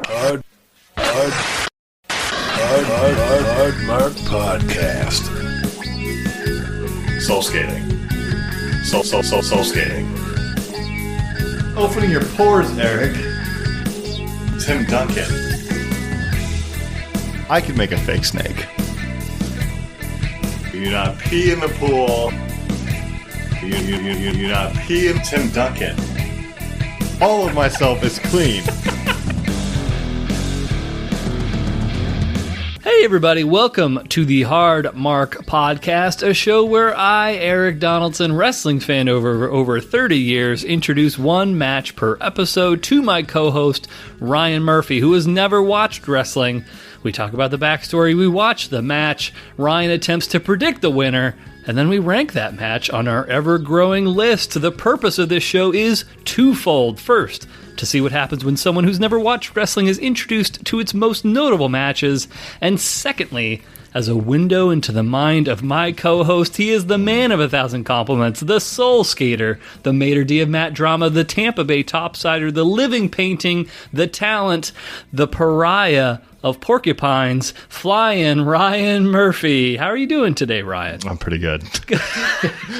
Hard Mark Podcast. Soul skating. Soul skating. Opening your pores, Erik. Tim Duncan. I could make a fake snake. You do not pee in the pool. You do not pee in Tim Duncan. All of myself is clean. Hey everybody, welcome to the Hard Mark Podcast, a show where I, Erik Donaldson, wrestling fan over 30 years, introduce one match per episode to my co-host, Ryan Murphy, who has never watched wrestling. We talk about the backstory, we watch the match, Ryan attempts to predict the winner, and then we rank that match on our ever-growing list. The purpose of this show is twofold. First, to see what happens when someone who's never watched wrestling is introduced to its most notable matches. And secondly, as a window into the mind of my co-host, he is the man of 1,000 compliments, the soul skater, the maitre d' of Matt Drama, the Tampa Bay topsider, the living painting, the talent, the pariah of porcupines, flying Ryan Murphy. How are you doing today, Ryan? I'm pretty good.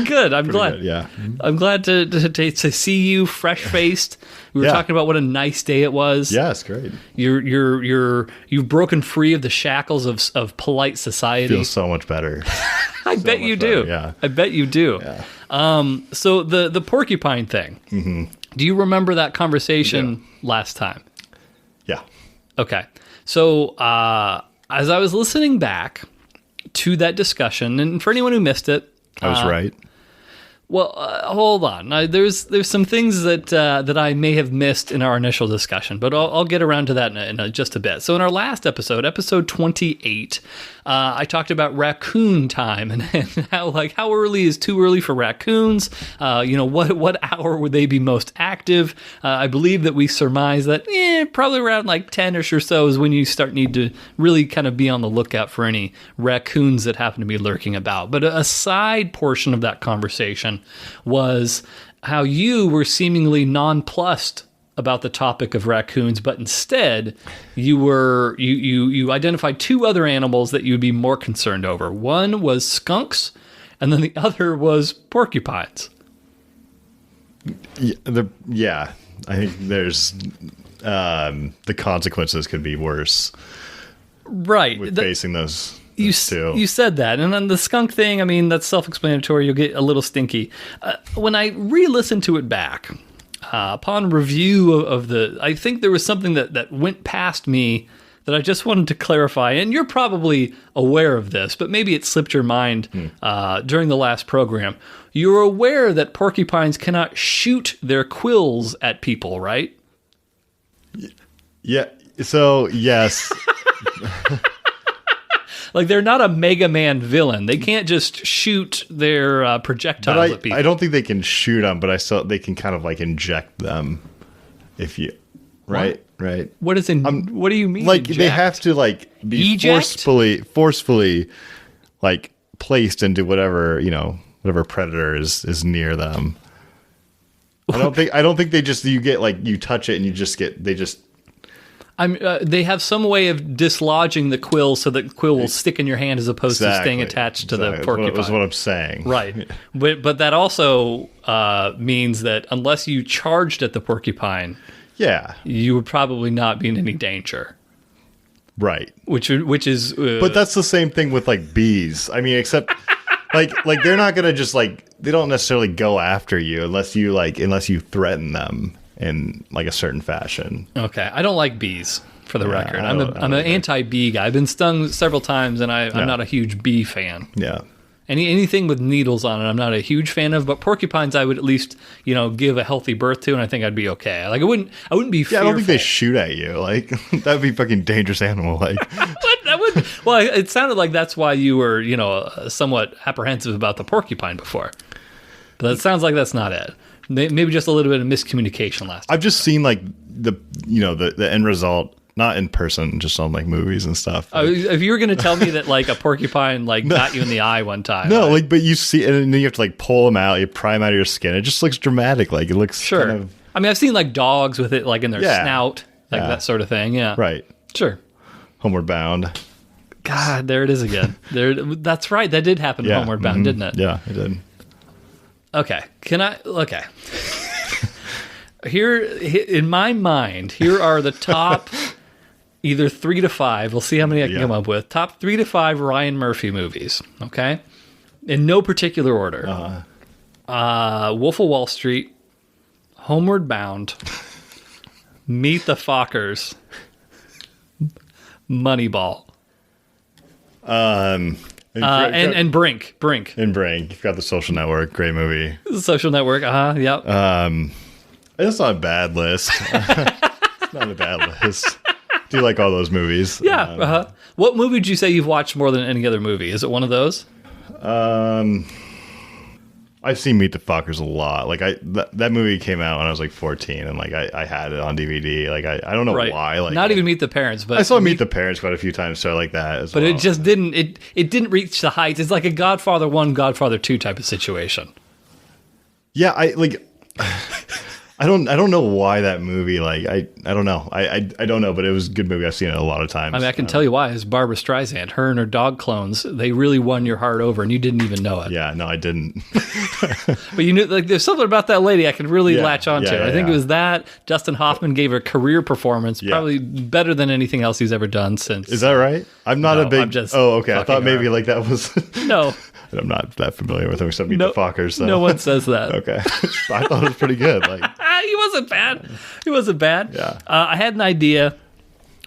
Good. I'm glad. Good, yeah. I'm glad to see you fresh-faced. We were talking about what a nice day it was. Yeah, it's great. You've broken free of the shackles of polite society. Feels so much better. I bet you do. Better, yeah. I bet you do. Yeah. So the porcupine thing. Mm-hmm. Do you remember that conversation last time? Yeah. Okay. So as I was listening back to that discussion, and for anyone who missed it, I was right. Well, hold on. There's some things that I may have missed in our initial discussion, but I'll get around to that in just a bit. So in our last episode 28, I talked about raccoon time and how early is too early for raccoons. What hour would they be most active? I believe that we surmise that probably around like 10ish or so is when you need to really kind of be on the lookout for any raccoons that happen to be lurking about. But a side portion of that conversation was how you were seemingly nonplussed about the topic of raccoons, but instead you identified two other animals that you'd be more concerned over. One was skunks, and then the other was porcupines. Yeah, I think there's the consequences could be worse. Right, with facing those. You said that, and then the skunk thing, I mean, that's self-explanatory. You'll get a little stinky. When I re-listened to it back, upon review I think there was something that went past me that I just wanted to clarify, and you're probably aware of this, but maybe it slipped your mind during the last program. You're aware that porcupines cannot shoot their quills at people, right? Yeah, so yes. Like, they're not a Mega Man villain. They can't just shoot their projectiles at people. I don't think they can shoot them, but they can kind of like inject them. If you, right, what? Right. What do you mean? Like inject? they have to like be forcefully, like placed into whatever predator is near them. I don't think they just you touch it and they just. They have some way of dislodging the quill so that the quill will stick in your hand as opposed to staying attached to the porcupine. That's what I'm saying. Right. But that also means that unless you charged at the porcupine, you would probably not be in any danger. Right. Which is... but that's the same thing with like bees. I mean, except like they're not going to just they don't necessarily go after you unless you threaten them in like a certain fashion. Okay, I don't like bees, for the record. I'm an anti-bee guy. I've been stung several times, and I'm not a huge bee fan. Yeah. Anything with needles on it, I'm not a huge fan of. But porcupines, I would at least give a healthy birth to, and I think I'd be okay. Like I wouldn't be. Yeah, I don't think they shoot at you. Like that'd be a fucking dangerous animal. Like that would. Well, it sounded like that's why you were somewhat apprehensive about the porcupine before. But it sounds like that's not it. Maybe just a little bit of miscommunication last time. I've just seen like the end result, not in person, just on like movies and stuff. If you were going to tell me that like a porcupine got you in the eye one time. No, but you see it and then you have to like pull them out, you pry them out of your skin. It just looks dramatic. Like it looks sure. kind of, I mean, I've seen like dogs with it like in their snout. like that sort of thing. Yeah, Right. Sure. Homeward Bound. God, there it is again. That's right. That did happen in Homeward Bound, didn't it? Yeah, it did. Okay. Okay. Here, in my mind, here are the top either 3 to 5. We'll see how many I can come up with. Top 3 to 5 Ryan Murphy movies. Okay, in no particular order. Wolf of Wall Street, Homeward Bound, Meet the Fockers, Moneyball, and Brink. And Brink. You've got The Social Network. Great movie. The Social Network. Yep. It's not a bad list. It's not a bad list. Do you like all those movies? Yeah. What movie would you say you've watched more than any other movie? Is it one of those? I've seen Meet the Fockers a lot. Like that movie came out when I was like 14, and like I had it on DVD. Like I don't know why. Like not even Meet the Parents, but I saw Meet the Parents quite a few times, so I like that as well. But it just didn't. It didn't reach the heights. It's like a Godfather 1, Godfather 2 type of situation. Yeah, I don't know why that movie, like, I don't know. I don't know, but it was a good movie. I've seen it a lot of times. I mean, I can tell you why. It's Barbara Streisand. Her and her dog clones, they really won your heart over, and you didn't even know it. Yeah, no, I didn't. But you knew, like, there's something about that lady I could really latch onto. I think it was that. Dustin Hoffman gave her a career performance, probably better than anything else he's ever done since. Is that right? I'm not a big... okay. I thought maybe, like, that was... No. I'm not that familiar with him, except Meet the Fockers. So. No one says that. Okay. I thought it was pretty good. Like, he wasn't bad. Yeah. I had an idea.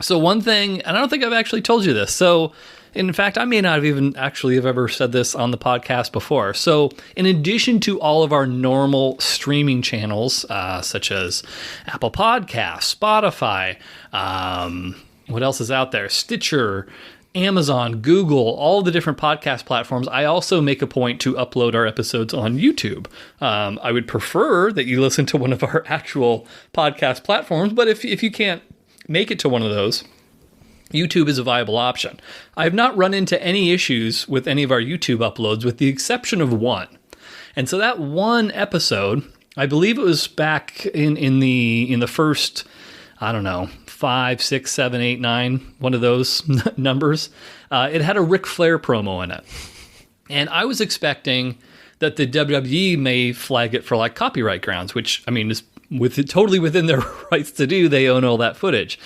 So one thing, and I don't think I've actually told you this. So, in fact, I may not have even actually have ever said this on the podcast before. So, in addition to all of our normal streaming channels, such as Apple Podcasts, Spotify, what else is out there? Stitcher, Amazon, Google, all the different podcast platforms. I also make a point to upload our episodes on YouTube. I would prefer that you listen to one of our actual podcast platforms, but if you can't make it to one of those, YouTube is a viable option. I have not run into any issues with any of our YouTube uploads, with the exception of one. And so that one episode, I believe it was back in the first, I don't know, 5, 6, 7, 8, 9, one of those numbers. It had a Ric Flair promo in it. And I was expecting that the WWE may flag it for like copyright grounds, which, I mean, is totally within their rights to do. They own all that footage.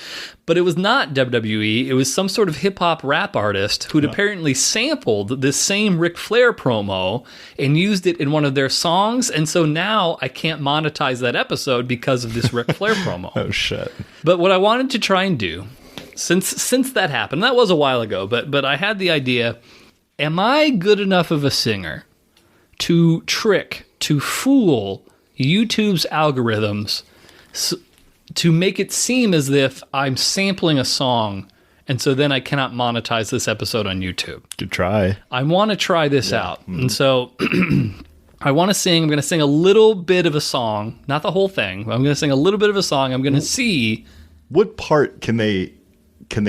But it was not WWE. It was some sort of hip-hop rap artist who'd apparently sampled this same Ric Flair promo and used it in one of their songs. And so now I can't monetize that episode because of this Ric Flair promo. Oh, shit. But what I wanted to try and do, since that happened, that was a while ago, but I had the idea, am I good enough of a singer to fool YouTube's algorithms to make it seem as if I'm sampling a song, and so then I cannot monetize this episode on YouTube? Good try. I want to try this out. And so I'm going to sing a little bit of a song, not the whole thing. I'm going to sing a little bit of a song. I'm going to see... What part can they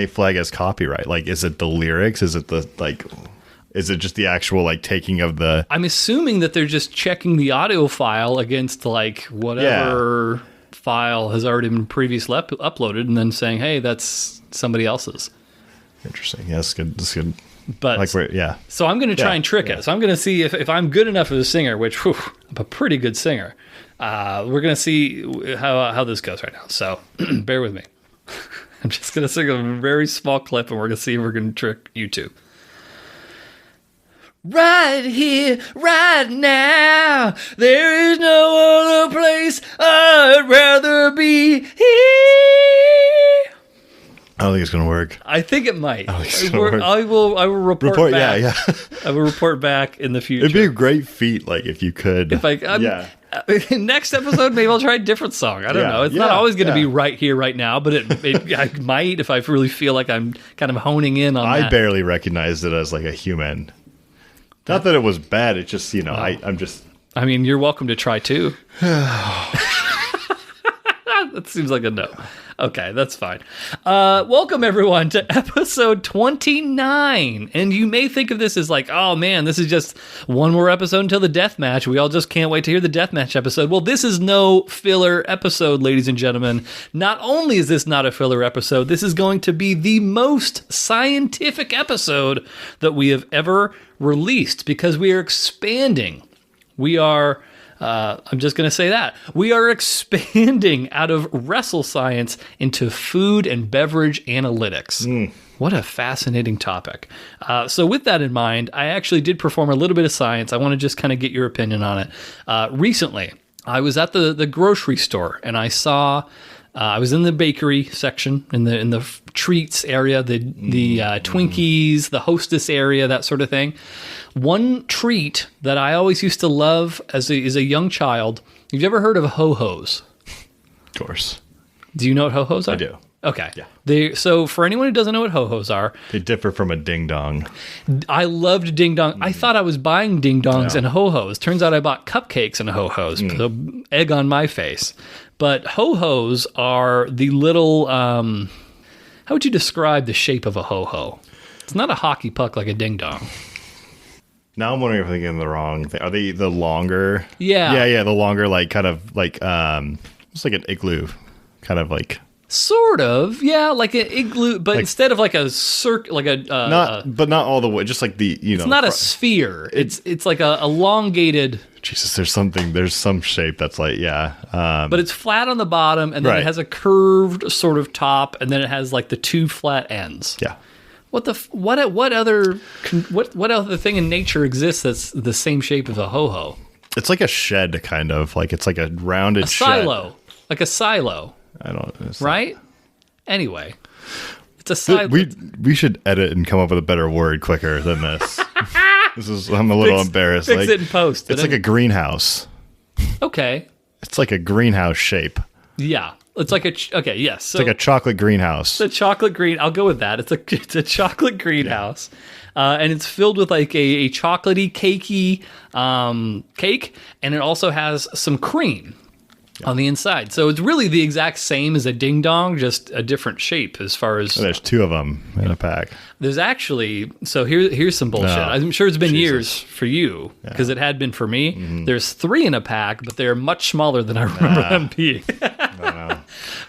flag as copyright? Like, is it the lyrics? Is it the, like... Is it just the actual, like, taking of the... I'm assuming that they're just checking the audio file against, like, whatever file has already been previously uploaded, and then saying, hey, that's somebody else's. Interesting. Yeah, that's good. That's good. But, like, so I'm going to try and trick it. So I'm going to see if I'm good enough as a singer, which, I'm a pretty good singer. We're going to see how this goes right now. So bear with me. I'm just going to sing a very small clip, and we're going to see if we're going to trick YouTube. Right here, right now, there is no other place I'd rather be here. I don't think it's going to work. I think it might. I will report back. Yeah. I will report back in the future. It'd be a great feat, like, if you could. Next episode, maybe I'll try a different song. I don't know. It's not always going to be right here, right now, but I might if I really feel like I'm kind of honing in on that. I barely recognized it as, like, a human. Not that it was bad. It's just, I'm just... I mean, you're welcome to try, too. That seems like a no. Okay, that's fine. Welcome, everyone, to episode 29. And you may think of this as like, oh, man, this is just one more episode until the death match. We all just can't wait to hear the death match episode. Well, this is no filler episode, ladies and gentlemen. Not only is this not a filler episode, this is going to be the most scientific episode that we have ever released because we are expanding. We are... I'm just going to say that. We are expanding out of wrestle-science into food and beverage analytics. What a fascinating topic. So with that in mind, I actually did perform a little bit of science. I want to just kind of get your opinion on it. Recently, I was at the grocery store, and I saw... I was in the bakery section, in the treats area, the Twinkies, the Hostess area, that sort of thing. One treat that I always used to love as a young child. Have you ever heard of ho-hos? Of course. Do you know what ho-hos are? I do. Okay. Yeah. So for anyone who doesn't know what ho-hos are... They differ from a ding-dong. I loved ding-dong. I thought I was buying ding-dongs and ho-hos. Turns out I bought cupcakes and ho-hos. So egg on my face. But ho-hos are the little... how would you describe the shape of a ho-ho? It's not a hockey puck like a ding-dong. Now I'm wondering if I'm thinking the wrong thing. Are they the longer? Yeah. Yeah, the longer, like, kind of, like, it's like an igloo. Kind of like... Sort of, yeah, like an igloo, but instead of like a but not all the way, just like the, it's not a sphere. It's like a elongated. Jesus, there's some shape that's like, but it's flat on the bottom, and then it has a curved sort of top, and then it has like the two flat ends. Yeah. What other thing in nature exists that's the same shape as a ho-ho? It's like a shed, kind of like it's like a rounded silo, like a silo. I don't. Right? Anyway, it's a silo. We should edit and come up with a better word quicker than this. I'm a little embarrassed. Fix it in post. It's like a greenhouse. Okay. It's like a greenhouse shape. Yeah. It's like okay, yes. So it's like a chocolate greenhouse. It's a chocolate green. I'll go with that. It's a chocolate greenhouse. And it's filled with like a chocolatey, cakey cake, and it also has some cream on the inside. So it's really the exact same as a ding dong, just a different shape as far as... There's two of them in a pack. There's actually... So here's some bullshit. I'm sure it's been years for you, because it had been for me. Mm-hmm. There's 3 in a pack, but they're much smaller than I remember them being.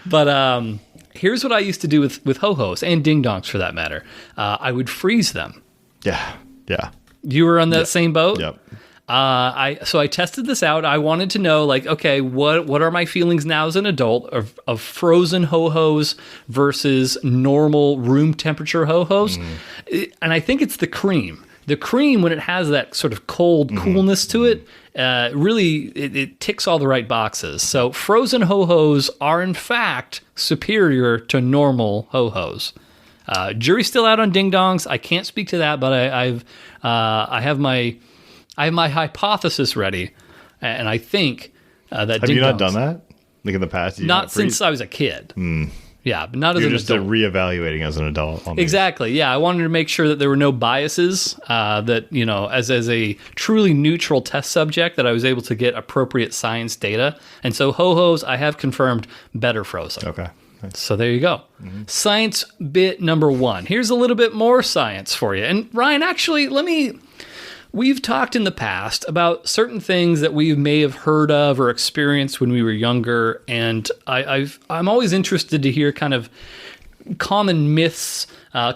But here's what I used to do with ho-hos, and ding dongs for that matter. I would freeze them. Yeah. You were on that same boat? Yep. So I tested this out. I wanted to know, like, okay, what are my feelings now as an adult of frozen ho-hos versus normal room temperature ho-hos? And I think it's the cream. The cream, when it has that sort of cold coolness to it, really it ticks all the right boxes. So frozen ho-hos are in fact superior to normal ho-hos. Jury's still out on ding dongs. I can't speak to that, but I have my hypothesis ready, and I think that... Have you not done that? Like in the past? Not since I was a kid. Yeah, but not as an adult. You're just reevaluating as an adult. Exactly, yeah. I wanted to make sure that there were no biases, that, as a truly neutral test subject, that I was able to get appropriate science data. And so ho-hos, I have confirmed, better frozen. Okay. Nice. So there you go. Science bit number 1. Here's a little bit more science for you. And Ryan, actually, we've talked in the past about certain things that we may have heard of or experienced when we were younger, and I'm always interested to hear kind of common myths,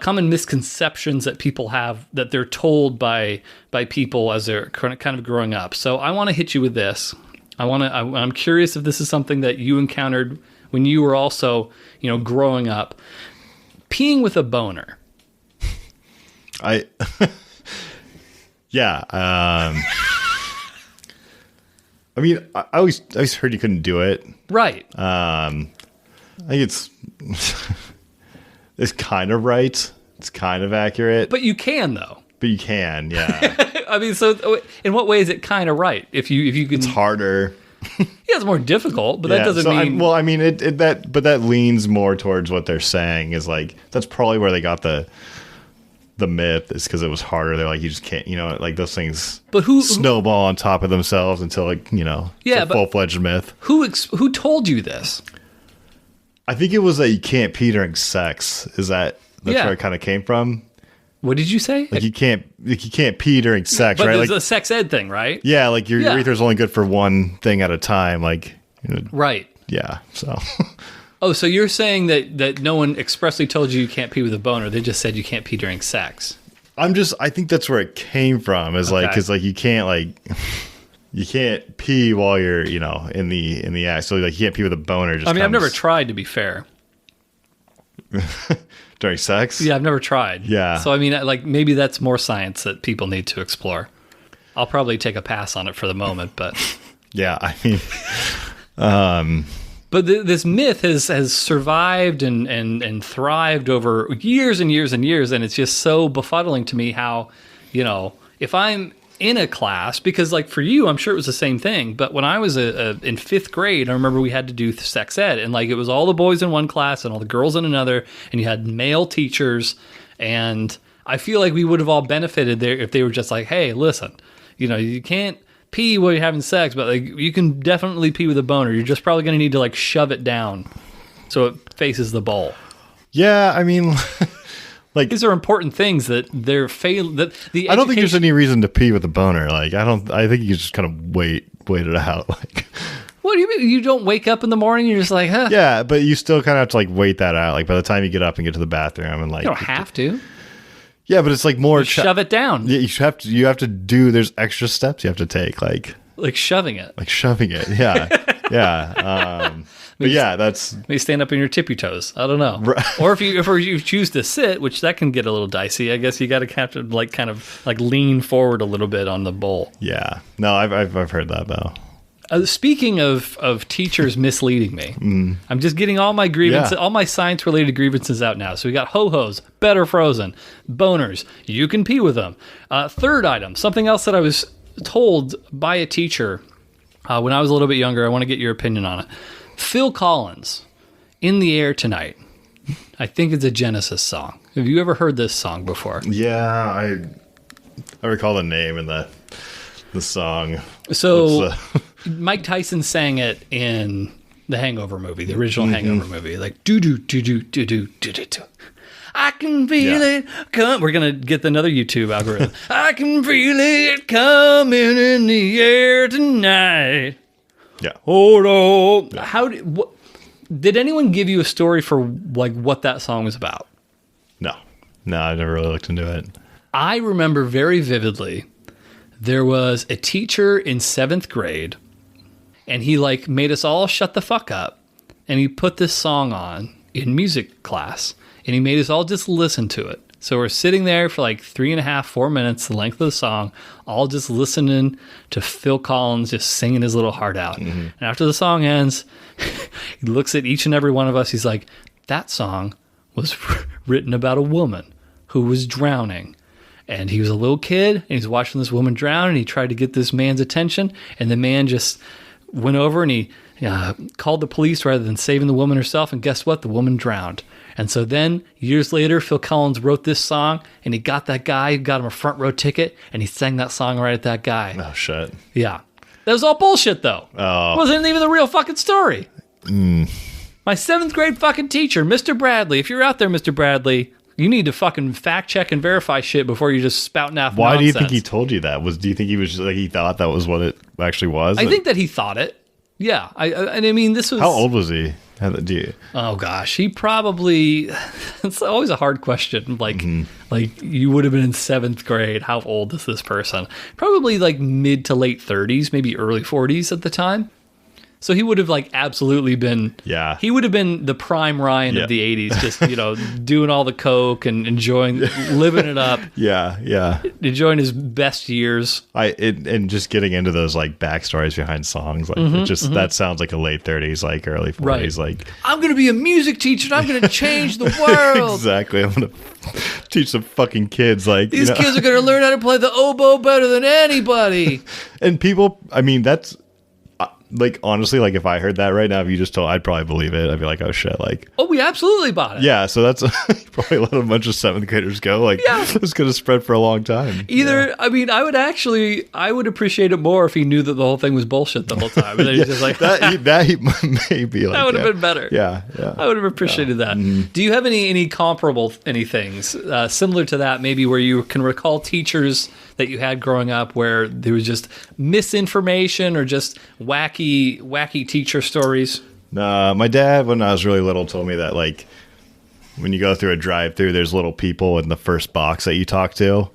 common misconceptions that people have that they're told by people as they're kind of growing up. So I want to hit you with this. I'm curious if this is something that you encountered when you were also, growing up. Peeing with a boner. Yeah. I mean, I always heard you couldn't do it. Right. I think it's kind of right. It's kind of accurate. But you can, though. But you can, yeah. I mean, so in what way is it kind of right? If you can... It's harder. Yeah, it's more difficult, but that doesn't mean... But that leans more towards what they're saying is like, that's probably where they got the myth, is because it was harder. They're like, you just can't, like those things snowball on top of themselves until it's a full-fledged myth. Who told you this? I think it was that you can't pee during sex. That's where it kind of came from. What did you say? Like you can't pee during sex, but right? There's like a sex ed thing, right? Yeah, like your urethra's only good for one thing at a time. Like, right. Yeah. So. Oh, so you're saying that no one expressly told you can't pee with a boner? They just said you can't pee during sex. I think that's where it came from. Is like because like you can't pee while you're in the act. So like you can't pee with a boner. I've never tried, to be fair. During sex? Yeah, I've never tried. Yeah. So, I mean, like, maybe that's more science that people need to explore. I'll probably take a pass on it for the moment, but... Yeah, I mean... But this myth has survived and thrived over years and years and years, and it's just so befuddling to me how, if I'm in a class, because, like, for you, I'm sure it was the same thing, but when I was in 5th grade, I remember we had to do sex ed, and, like, it was all the boys in one class and all the girls in another, and you had male teachers, and I feel like we would have all benefited there if they were just like, hey, listen, you can't pee while you're having sex, but, like, you can definitely pee with a boner. You're just probably going to need to, like, shove it down so it faces the bowl. Yeah, I mean... Like, these are important things that they're I don't think there's any reason to pee with a boner. Like, I think you just kind of wait it out. Like, what do you mean? You don't wake up in the morning, you're just like, huh? Yeah, but you still kind of have to, like, wait that out. Like, by the time you get up and get to the bathroom and, like... You don't have to. Yeah, but it's, like, more... shove it down. Yeah, you have to do... There's extra steps you have to take, like... Like shoving it. Like shoving it, yeah. Yeah. But yeah, that's... Maybe stand up on your tippy toes. I don't know. Or if you choose to sit, which that can get a little dicey, I guess you got to kind of lean forward a little bit on the bowl. Yeah. No, I've heard that, though. Speaking of teachers misleading me, I'm just getting all my grievances, all my science-related grievances out now. So we got ho-hos, better frozen, boners, you can pee with them. Third item, something else that I was told by a teacher when I was a little bit younger. I want to get your opinion on it. Phil Collins, In the Air Tonight. I think it's a Genesis song. Have you ever heard this song before? Yeah, I recall the name and the song. So Mike Tyson sang it in the Hangover movie, the original Hangover movie. Like, do-do-do-do-do-do-do-do. I can feel it come. We're going to get another YouTube algorithm. I can feel it coming in the air tonight. Yeah. Hold on. Yeah. Did anyone give you a story for like what that song was about? No, I never really looked into it. I remember very vividly there was a teacher in 7th grade, and he like made us all shut the fuck up, and he put this song on in music class, and he made us all just listen to it. So we're sitting there for like 3.5, 4 minutes, the length of the song, all just listening to Phil Collins just singing his little heart out. Mm-hmm. And after the song ends, he looks at each and every one of us. He's like, that song was written about a woman who was drowning. And he was a little kid, and he's watching this woman drown, and he tried to get this man's attention, and the man just went over and he called the police rather than saving the woman herself, and guess what? The woman drowned. And so then, years later, Phil Collins wrote this song, and he got that guy, got him a front row ticket, and he sang that song right at that guy. Oh, shit. Yeah. That was all bullshit, though. Oh. It wasn't even the real fucking story. My 7th grade fucking teacher, Mr. Bradley, if you're out there, Mr. Bradley, you need to fucking fact check and verify shit before you're just spouting out nonsense. Why do you think he told you that? Do you think he was just, like, he thought that was what it actually was? I think that he thought it. Yeah. I mean, this was... How old was he? Oh gosh, he probably... It's always a hard question. Like you would have been in 7th grade. How old is this person? Probably like mid to late 30s, maybe early 40s at the time. So he would have like absolutely been... Yeah. He would have been the prime Ryan of the 80s, just, doing all the coke and enjoying, living it up. Yeah. Enjoying his best years. And just getting into those like backstories behind songs. Like that sounds like a late 30s, like early 40s. Right. Like, I'm going to be a music teacher and I'm going to change the world. Exactly. I'm going to teach some fucking kids. Like, these kids are going to learn how to play the oboe better than anybody. And people, I mean, that's... like honestly, like if I heard that right now, if you just told, I'd probably believe it. I'd be like, oh shit, like. Oh, we absolutely bought it. Yeah, so that's probably let a bunch of 7th graders go. Like, it's gonna spread for a long time. I mean, I would appreciate it more if he knew that the whole thing was bullshit the whole time. And then he's just like that he may be like that would have been better. Yeah. I would have appreciated that. Do you have any comparable things similar to that? Maybe where you can recall teachers that you had growing up where there was just misinformation or just wacky teacher stories? Nah, my dad, when I was really little, told me that like when you go through a drive-through, there's little people in the first box that you talk to.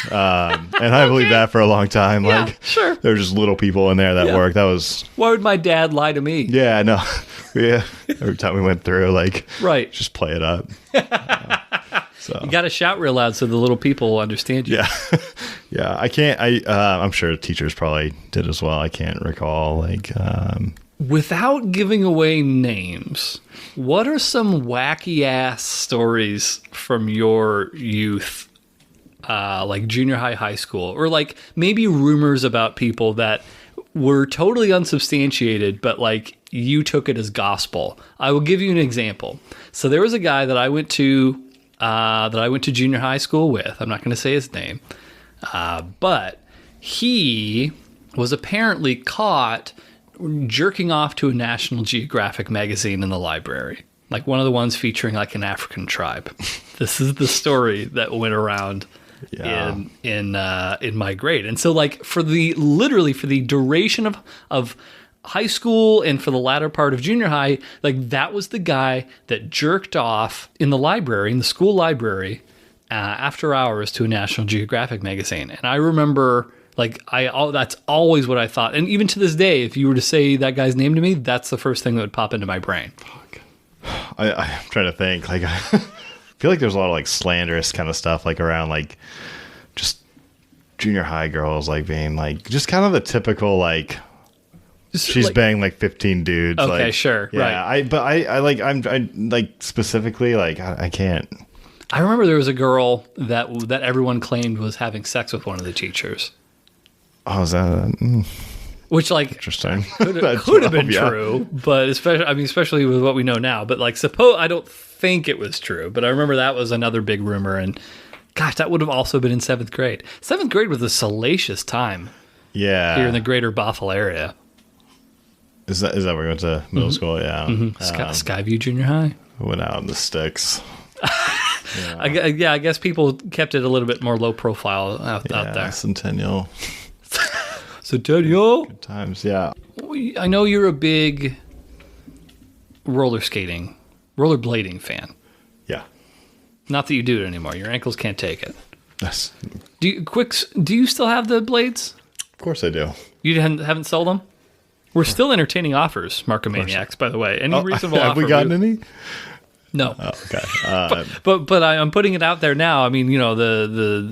And I believe that for a long time. Yeah, like, sure. There's just little people in there that work. That was. Why would my dad lie to me? Yeah, no. Yeah. Every time we went through, like, right. Just play it up. So. You got to shout real loud so the little people will understand you. Yeah. Yeah. I can't, I'm sure teachers probably did as well. I can't recall, like, without giving away names, what are some wacky ass stories from your youth, like junior high school, or like maybe rumors about people that were totally unsubstantiated, but like you took it as gospel? I will give you an example. So there was a guy that I went to junior high school with. I'm not going to say his name, but he was apparently caught jerking off to a National Geographic magazine in the library, like one of the ones featuring like an African tribe. This is the story that went around in my grade. And so like for the duration of high school and for the latter part of junior high, like that was the guy that jerked off in the school library after hours to a National Geographic magazine. And I remember, like, that's always what I thought. And even to this day, if you were to say that guy's name to me, that's the first thing that would pop into my brain. Fuck. I'm trying to think. Like, I feel like there's a lot of, like, slanderous kind of stuff, like, around, like, just junior high girls, like, being, like, just kind of the typical, like, she's like, banging, like, 15 dudes. Okay, like, sure, yeah, right. I'm specifically, like, I can't. I remember there was a girl that everyone claimed was having sex with one of the teachers. Oh, is that? Which, like, interesting. Could have been true, but especially with what we know now. But like, I don't think it was true, but I remember that was another big rumor. And gosh, that would have also been in 7th grade. 7th grade was a salacious time. Yeah, here in the greater Bothell area. Is that where you went to middle school? Yeah, Skyview Junior High. Went out in the sticks. Yeah. I guess people kept it a little bit more low profile out there. Centennial. Good times, yeah. I know you're a big rollerblading fan. Yeah. Not that you do it anymore. Your ankles can't take it. Yes. Do you still have the blades? Of course I do. You haven't sold them? We're still entertaining offers, Markomaniacs, by the way. Any reasonable offer. Have we gotten any? No. Oh, okay. But I'm putting it out there now. I mean, you know,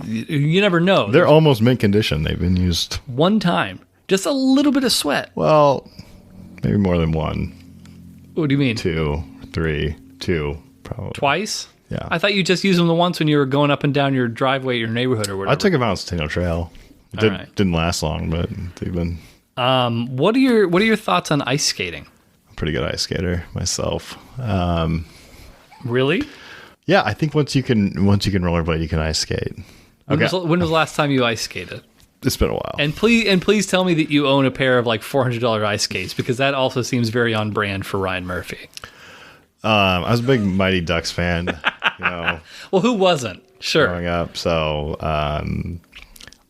you never know. They're almost mint condition. They've been used one time. Just a little bit of sweat. Well, maybe more than one. What do you mean? 2, 3, 2, probably. Twice? Yeah. I thought you just used them the once when you were going up and down your driveway, your neighborhood or whatever. I took them out on Centennial Trail. It didn't last long, but they've been. What are your thoughts on ice skating? I'm a pretty good ice skater myself. Really? Yeah, I think once you can rollerblade, you can ice skate. Okay. When was the last time you ice skated? It's been a while. And please tell me that you own a pair of like $400 ice skates, because that also seems very on brand for Ryan Murphy. I was a big Mighty Ducks fan. You know, well, who wasn't? Sure. Growing up, so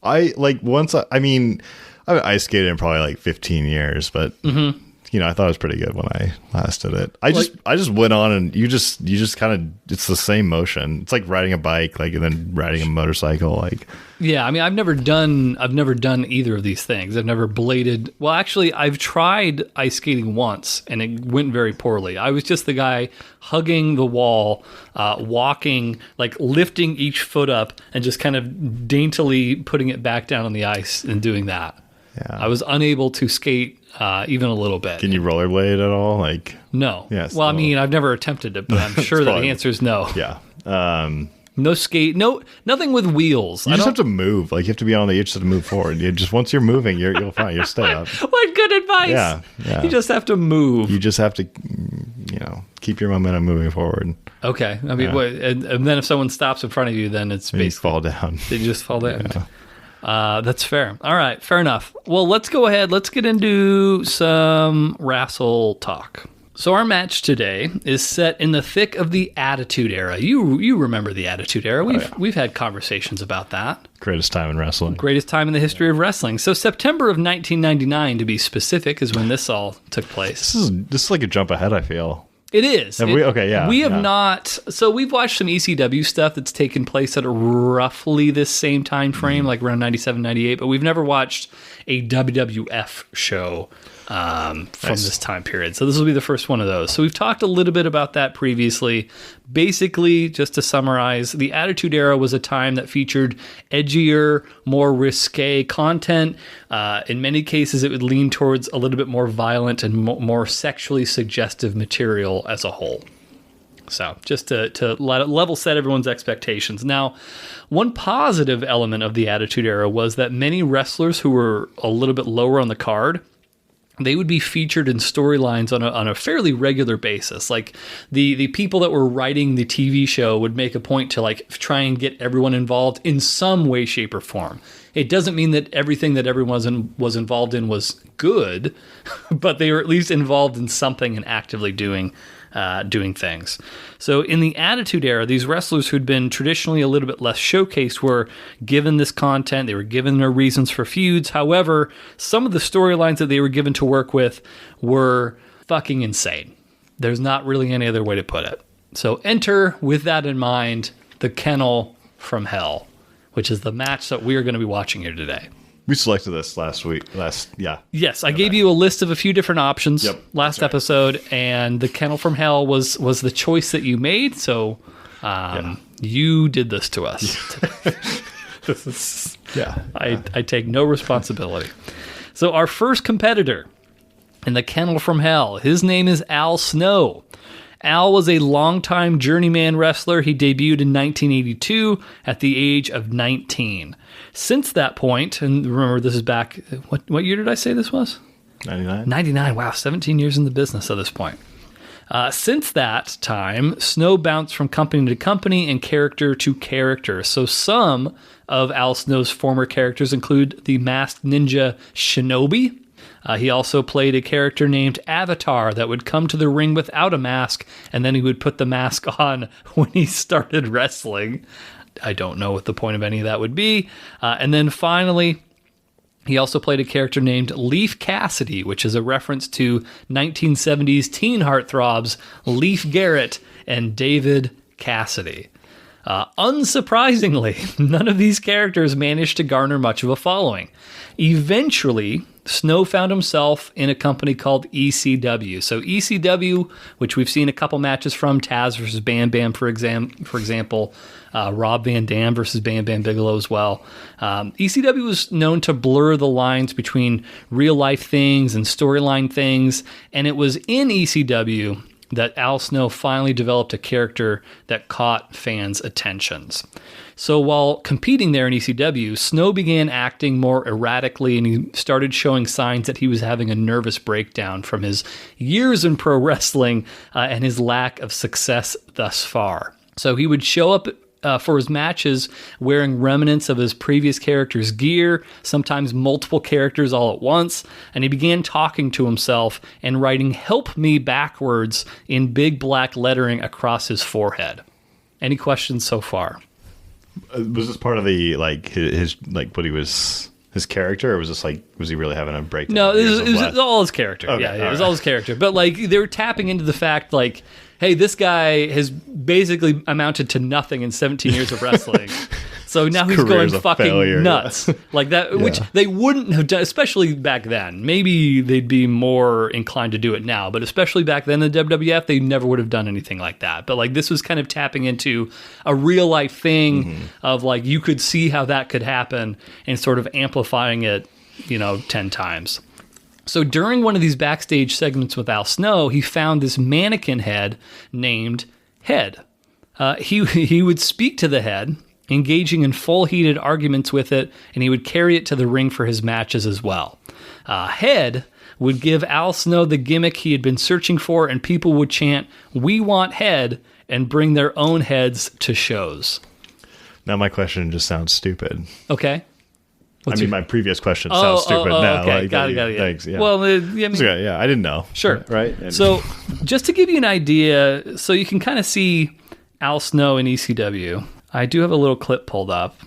I like once. I mean, I've ice skated in probably like 15 years, but. Mm-hmm. You know, I thought it was pretty good when I last did it. I just went on and you just kind of, it's the same motion. It's like riding a bike, like, and then riding a motorcycle. Like, yeah, I mean, I've never done either of these things. I've never bladed. Well, actually, I've tried ice skating once and it went very poorly. I was just the guy hugging the wall, walking, like lifting each foot up and just kind of daintily putting it back down on the ice and doing that. Yeah. I was unable to skate even a little bit. Can you rollerblade at all? Like, no. Yes. Well, I mean, I've never attempted it, but I'm sure that the answer is no. Yeah. No skate, nothing with wheels. You just have to move. Like, you have to be on the edge to move forward. Once you're moving, you'll fine. You'll stay up. What good advice. Yeah. You just have to move. You just have to, keep your momentum moving forward. Okay. I mean, and then if someone stops in front of you, then it's basically... You fall down. They just fall down. Yeah. That's fair. All right. Fair enough. Well, let's go ahead. Let's get into some wrestle talk. So our match today is set in the thick of the Attitude Era. You remember the Attitude Era. We've had conversations about that. Greatest time in wrestling. Greatest time in the history of wrestling. So September of 1999, to be specific, is when this all took place. This is like a jump ahead, I feel. It is. We have not. So we've watched some ECW stuff that's taken place at roughly this same time frame, like around 97, 98, but we've never watched a WWF show from this time period. So this will be the first one of those. So we've talked a little bit about that previously. Basically, just to summarize, the Attitude Era was a time that featured edgier, more risque content. In many cases, it would lean towards a little bit more violent and more sexually suggestive material as a whole. So just to level set everyone's expectations. Now, one positive element of the Attitude Era was that many wrestlers who were a little bit lower on the card, they would be featured in storylines on a fairly regular basis. Like the people that were writing the TV show would make a point to like try and get everyone involved in some way, shape, or form. It doesn't mean that everything that everyone was involved in was good, but they were at least involved in something and actively doing things. So in the Attitude Era, these wrestlers who'd been traditionally a little bit less showcased were given this content. They were given their reasons for feuds. However, some of the storylines that they were given to work with were fucking insane. There's not really any other way to put it. So enter, with that in mind, the Kennel from Hell, which is the match that we are going to be watching here today. We selected this last week. Yes, I gave you a list of a few different options last episode, and the Kennel from Hell was the choice that you made. So you did this to us. I take no responsibility. So our first competitor in the Kennel from Hell, his name is Al Snow. Al was a longtime journeyman wrestler. He debuted in 1982 at the age of 19. Since that point, and remember this is back, what year did I say this was? 99. 99, wow, 17 years in the business at this point. Since that time, Snow bounced from company to company and character to character. So some of Al Snow's former characters include the masked ninja Shinobi. He also played a character named Avatar that would come to the ring without a mask, and then he would put the mask on when he started wrestling. I don't know what the point of any of that would be. And then finally, he also played a character named Leif Cassidy, which is a reference to 1970s teen heartthrobs Leif Garrett and David Cassidy. Unsurprisingly, none of these characters managed to garner much of a following. Eventually, Snow found himself in a company called ECW. So ECW, which we've seen a couple matches from, Taz versus Bam Bam, for example, Rob Van Dam versus Bam Bam Bigelow as well. ECW was known to blur the lines between real-life things and storyline things, and it was in ECW that Al Snow finally developed a character that caught fans' attentions. So while competing there in ECW, Snow began acting more erratically, and he started showing signs that he was having a nervous breakdown from his years in pro wrestling and his lack of success thus far. So he would show up for his matches wearing remnants of his previous character's gear, sometimes multiple characters all at once, and he began talking to himself and writing "Help Me" backwards in big black lettering across his forehead. Any questions so far? Was this part of the his character, or was this was he really having a breakdown? No, it was all his character. Okay, Yeah, it was all his character. But they were tapping into the fact hey, this guy has basically amounted to nothing in 17 years of wrestling. So now he's going fucking nuts. Like that, which they wouldn't have done, especially back then. Maybe they'd be more inclined to do it now, but especially back then in the WWF, they never would have done anything like that. But this was kind of tapping into a real life thing of you could see how that could happen and sort of amplifying it, 10 times. So during one of these backstage segments with Al Snow, he found this mannequin head named Head. He would speak to the head, engaging in full heated arguments with it, and he would carry it to the ring for his matches as well. Head would give Al Snow the gimmick he had been searching for, and people would chant, "We want Head," and bring their own heads to shows. Now my question just sounds stupid. Okay. My previous question sounds stupid now. Okay, got it. Thanks. Yeah. Well, I didn't know. Sure. Right? So, just to give you an idea, so you can kind of see Al Snow in ECW, I do have a little clip pulled up.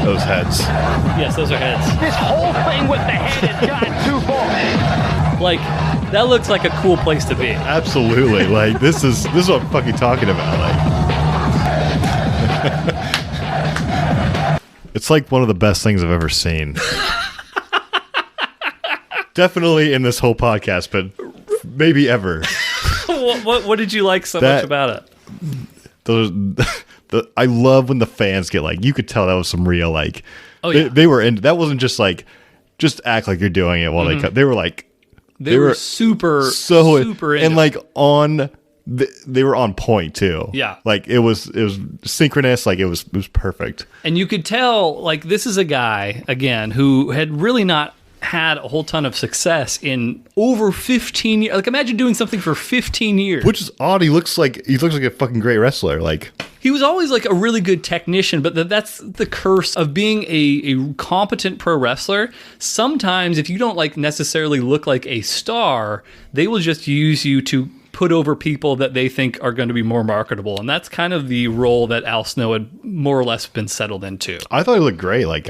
Those heads. Yes, those are heads. This whole thing with the head has gotten too far. Like, that looks like a cool place to be. Absolutely. Like, this is what I'm fucking talking about. Like, it's like one of the best things I've ever seen. Definitely in this whole podcast, but maybe ever. What did you like so much about it? I love when the fans get like, you could tell that was some real like. Oh yeah. They were in. That wasn't just like, just act like you're doing it while they cut. They were like. They were super into and like they were on point too. Yeah, like it was synchronous. Like it was perfect. And you could tell like this is a guy again who had really not had a whole ton of success in over 15 years. Like imagine doing something for 15 years, which is odd. He looks like a fucking great wrestler. Like he was always like a really good technician, but that's the curse of being a competent pro wrestler. Sometimes if you don't like necessarily look like a star, they will just use you to put over people that they think are going to be more marketable. And that's kind of the role that Al Snow had more or less been settled into. I thought he looked great. Like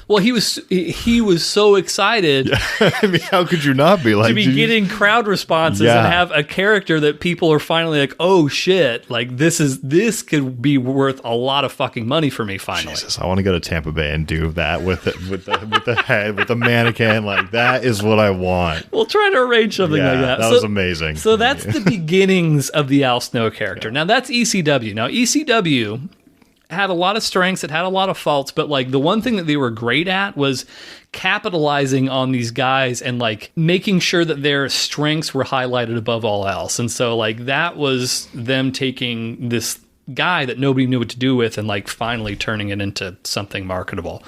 well, he was so excited. Yeah. I mean, how could you not be like to be getting crowd responses and have a character that people are finally like, oh shit, like this could be worth a lot of fucking money for me finally. Jesus, I want to go to Tampa Bay and do that with the head, with the mannequin. Like that is what I want. We'll try to arrange something like that. That was amazing. So that's the beginnings of the Al Snow character. Now that's ECW. Now ECW had a lot of strengths, it had a lot of faults, but like the one thing that they were great at was capitalizing on these guys and like making sure that their strengths were highlighted above all else. And so like that was them taking this guy that nobody knew what to do with and like finally turning it into something marketable.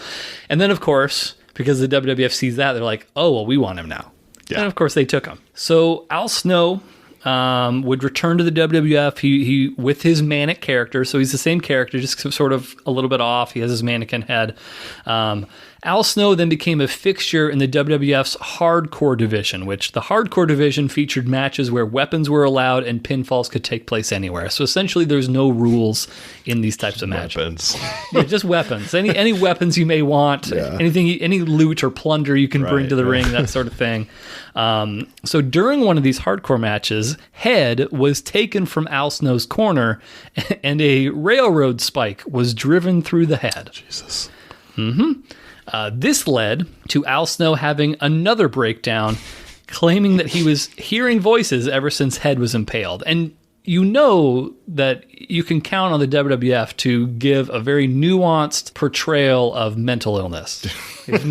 And then of course, because the WWF sees that, they're like, oh, well, we want him now. Yeah. And of course they took him. So Al Snow would return to the WWF. He with his manic character, so he's the same character, just sort of a little bit off. He has his mannequin head. Al Snow then became a fixture in the WWF's hardcore division, which the hardcore division featured matches where weapons were allowed and pinfalls could take place anywhere. So essentially, there's no rules in these types of matches. Yeah, just weapons. Any weapons you may want, anything, any loot or plunder you can bring to the ring, that sort of thing. So during one of these hardcore matches, Head was taken from Al Snow's corner, and a railroad spike was driven through the head. Jesus. Mm-hmm. This led to Al Snow having another breakdown, claiming that he was hearing voices ever since Head was impaled. And you know that you can count on the WWF to give a very nuanced portrayal of mental illness.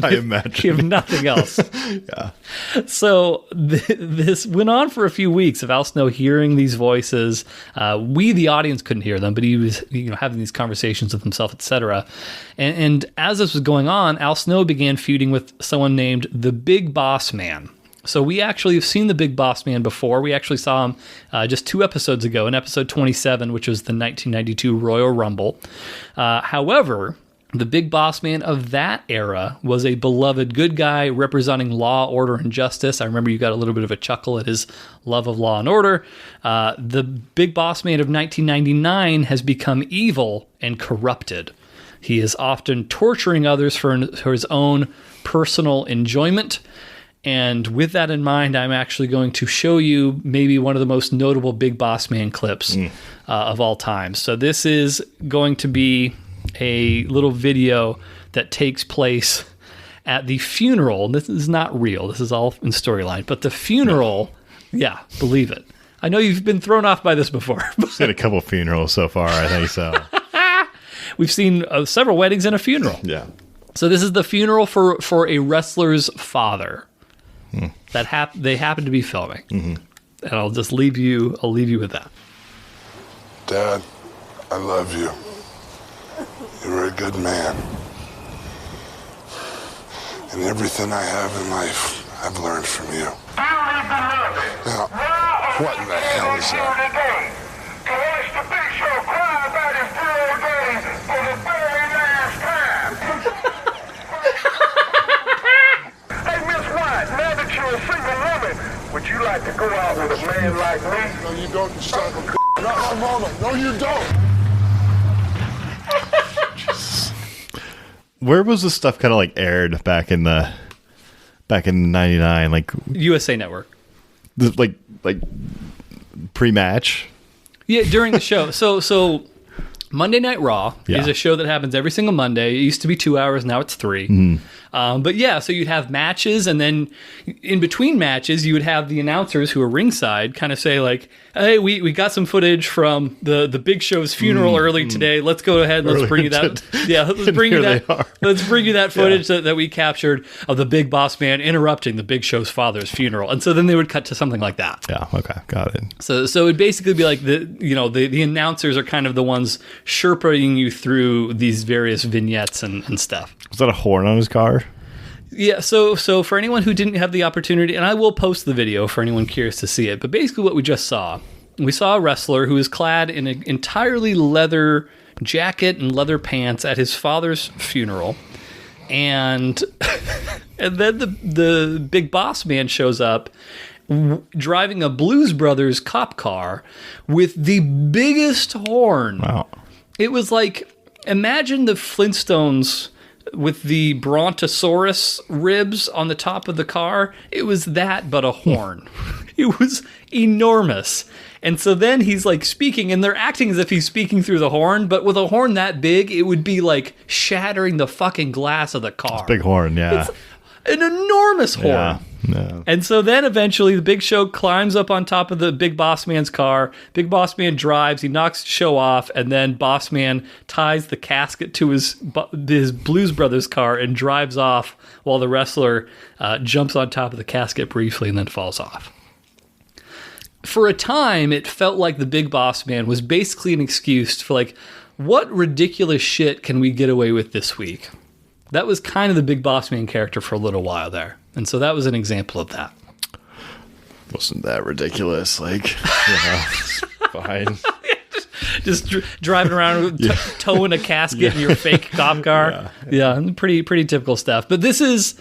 I imagine. You have nothing else. Yeah. So this went on for a few weeks of Al Snow hearing these voices. We, the audience, couldn't hear them, but he was having these conversations with himself, etc. And as this was going on, Al Snow began feuding with someone named the Big Boss Man. So we actually have seen the Big Boss Man before. We actually saw him just 2 episodes ago in episode 27, which was the 1992 Royal Rumble. However, the Big Boss Man of that era was a beloved good guy representing law, order, and justice. I remember you got a little bit of a chuckle at his love of law and order. The Big Boss Man of 1999 has become evil and corrupted. He is often torturing others for his own personal enjoyment. And with that in mind, I'm actually going to show you maybe one of the most notable Big Boss Man clips of all time. So this is going to be a little video that takes place at the funeral. This is not real. This is all in storyline. But the funeral, yeah, believe it. I know you've been thrown off by this before. We've seen a couple funerals so far, I think so. We've seen several weddings and a funeral. Yeah. So this is the funeral for a wrestler's father. That they happened to be filming. Mm-hmm. And I'll just leave you with that. Dad, I love you. You're a good man. And everything I have in life, I've learned from you. Now, what in the hell is that? To watch the Big Show cry about his dear old daddy for the very last time. Hey, Miss White, now that you're a single woman, would you like to go out with a man like me? No, you don't, you son of a bitch. Not my mama. No, you don't. Where was this stuff kind of like aired back in '99? Like USA Network. Like pre-match. Yeah, during the show. So Monday Night Raw is a show that happens every single Monday. It used to be 2 hours, now it's 3. Mm-hmm. But yeah, so you'd have matches, and then in between matches, you would have the announcers who are ringside kind of say like, "Hey, we got some footage from the Big Show's funeral early today. Let's go ahead and let's bring you that. Let's bring you that. Let's bring you that footage that we captured of the Big Boss Man interrupting the Big Show's father's funeral." And so then they would cut to something like that. Yeah. Okay. Got it. So it'd basically be like the announcers are kind of the ones sherpaing you through these various vignettes and stuff. Was that a horn on his car? Yeah, so for anyone who didn't have the opportunity, and I will post the video for anyone curious to see it, but basically what we just saw, we saw a wrestler who was clad in an entirely leather jacket and leather pants at his father's funeral, and then the Big Boss Man shows up driving a Blues Brothers cop car with the biggest horn. Wow. It was like, imagine the Flintstones with the Brontosaurus ribs on the top of the car. It was that, but a horn. It was enormous. And so then he's like speaking, and they're acting as if he's speaking through the horn, but with a horn that big, it would be like shattering the fucking glass of the car. It's a big horn, yeah. It's an enormous horn. Yeah. No. And so then eventually the Big Show climbs up on top of the Big Boss Man's car. Big Boss Man drives, he knocks the show off, and then Boss Man ties the casket to his Blues Brothers car and drives off while the wrestler jumps on top of the casket briefly and then falls off. For a time, it felt like the Big Boss Man was basically an excuse for like, what ridiculous shit can we get away with this week? That was kind of the Big Boss Man character for a little while there. And so that was an example of that. Wasn't that ridiculous? Like, fine. just driving around towing a casket in your fake cop car. Yeah, pretty typical stuff. But this is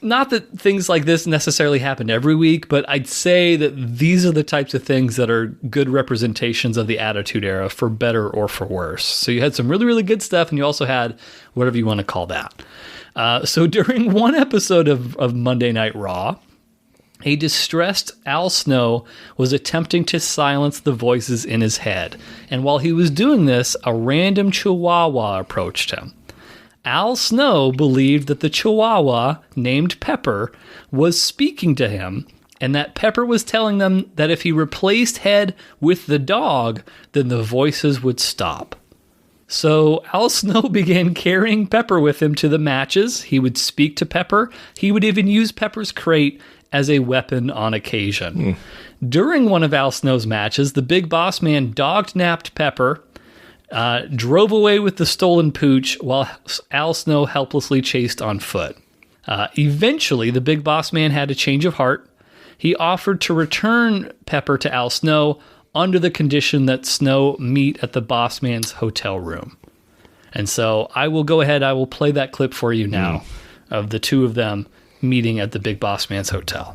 not that things like this necessarily happen every week, but I'd say that these are the types of things that are good representations of the Attitude Era, for better or for worse. So you had some really, really good stuff, and you also had whatever you want to call that. So during one episode of Monday Night Raw, a distressed Al Snow was attempting to silence the voices in his head. And while he was doing this, a random Chihuahua approached him. Al Snow believed that the Chihuahua, named Pepper, was speaking to him, and that Pepper was telling them that if he replaced head with the dog, then the voices would stop. So Al Snow began carrying Pepper with him to the matches. He would speak to Pepper. He would even use Pepper's crate as a weapon on occasion. During one of Al Snow's matches, the Big Boss Man dog-napped Pepper, drove away with the stolen pooch while Al Snow helplessly chased on foot. Eventually, the Big Boss Man had a change of heart. He offered to return Pepper to Al Snow under the condition that Snow meet at the Boss Man's hotel room. And so I will go ahead, I will play that clip for you now of the two of them meeting at the Big Boss Man's hotel.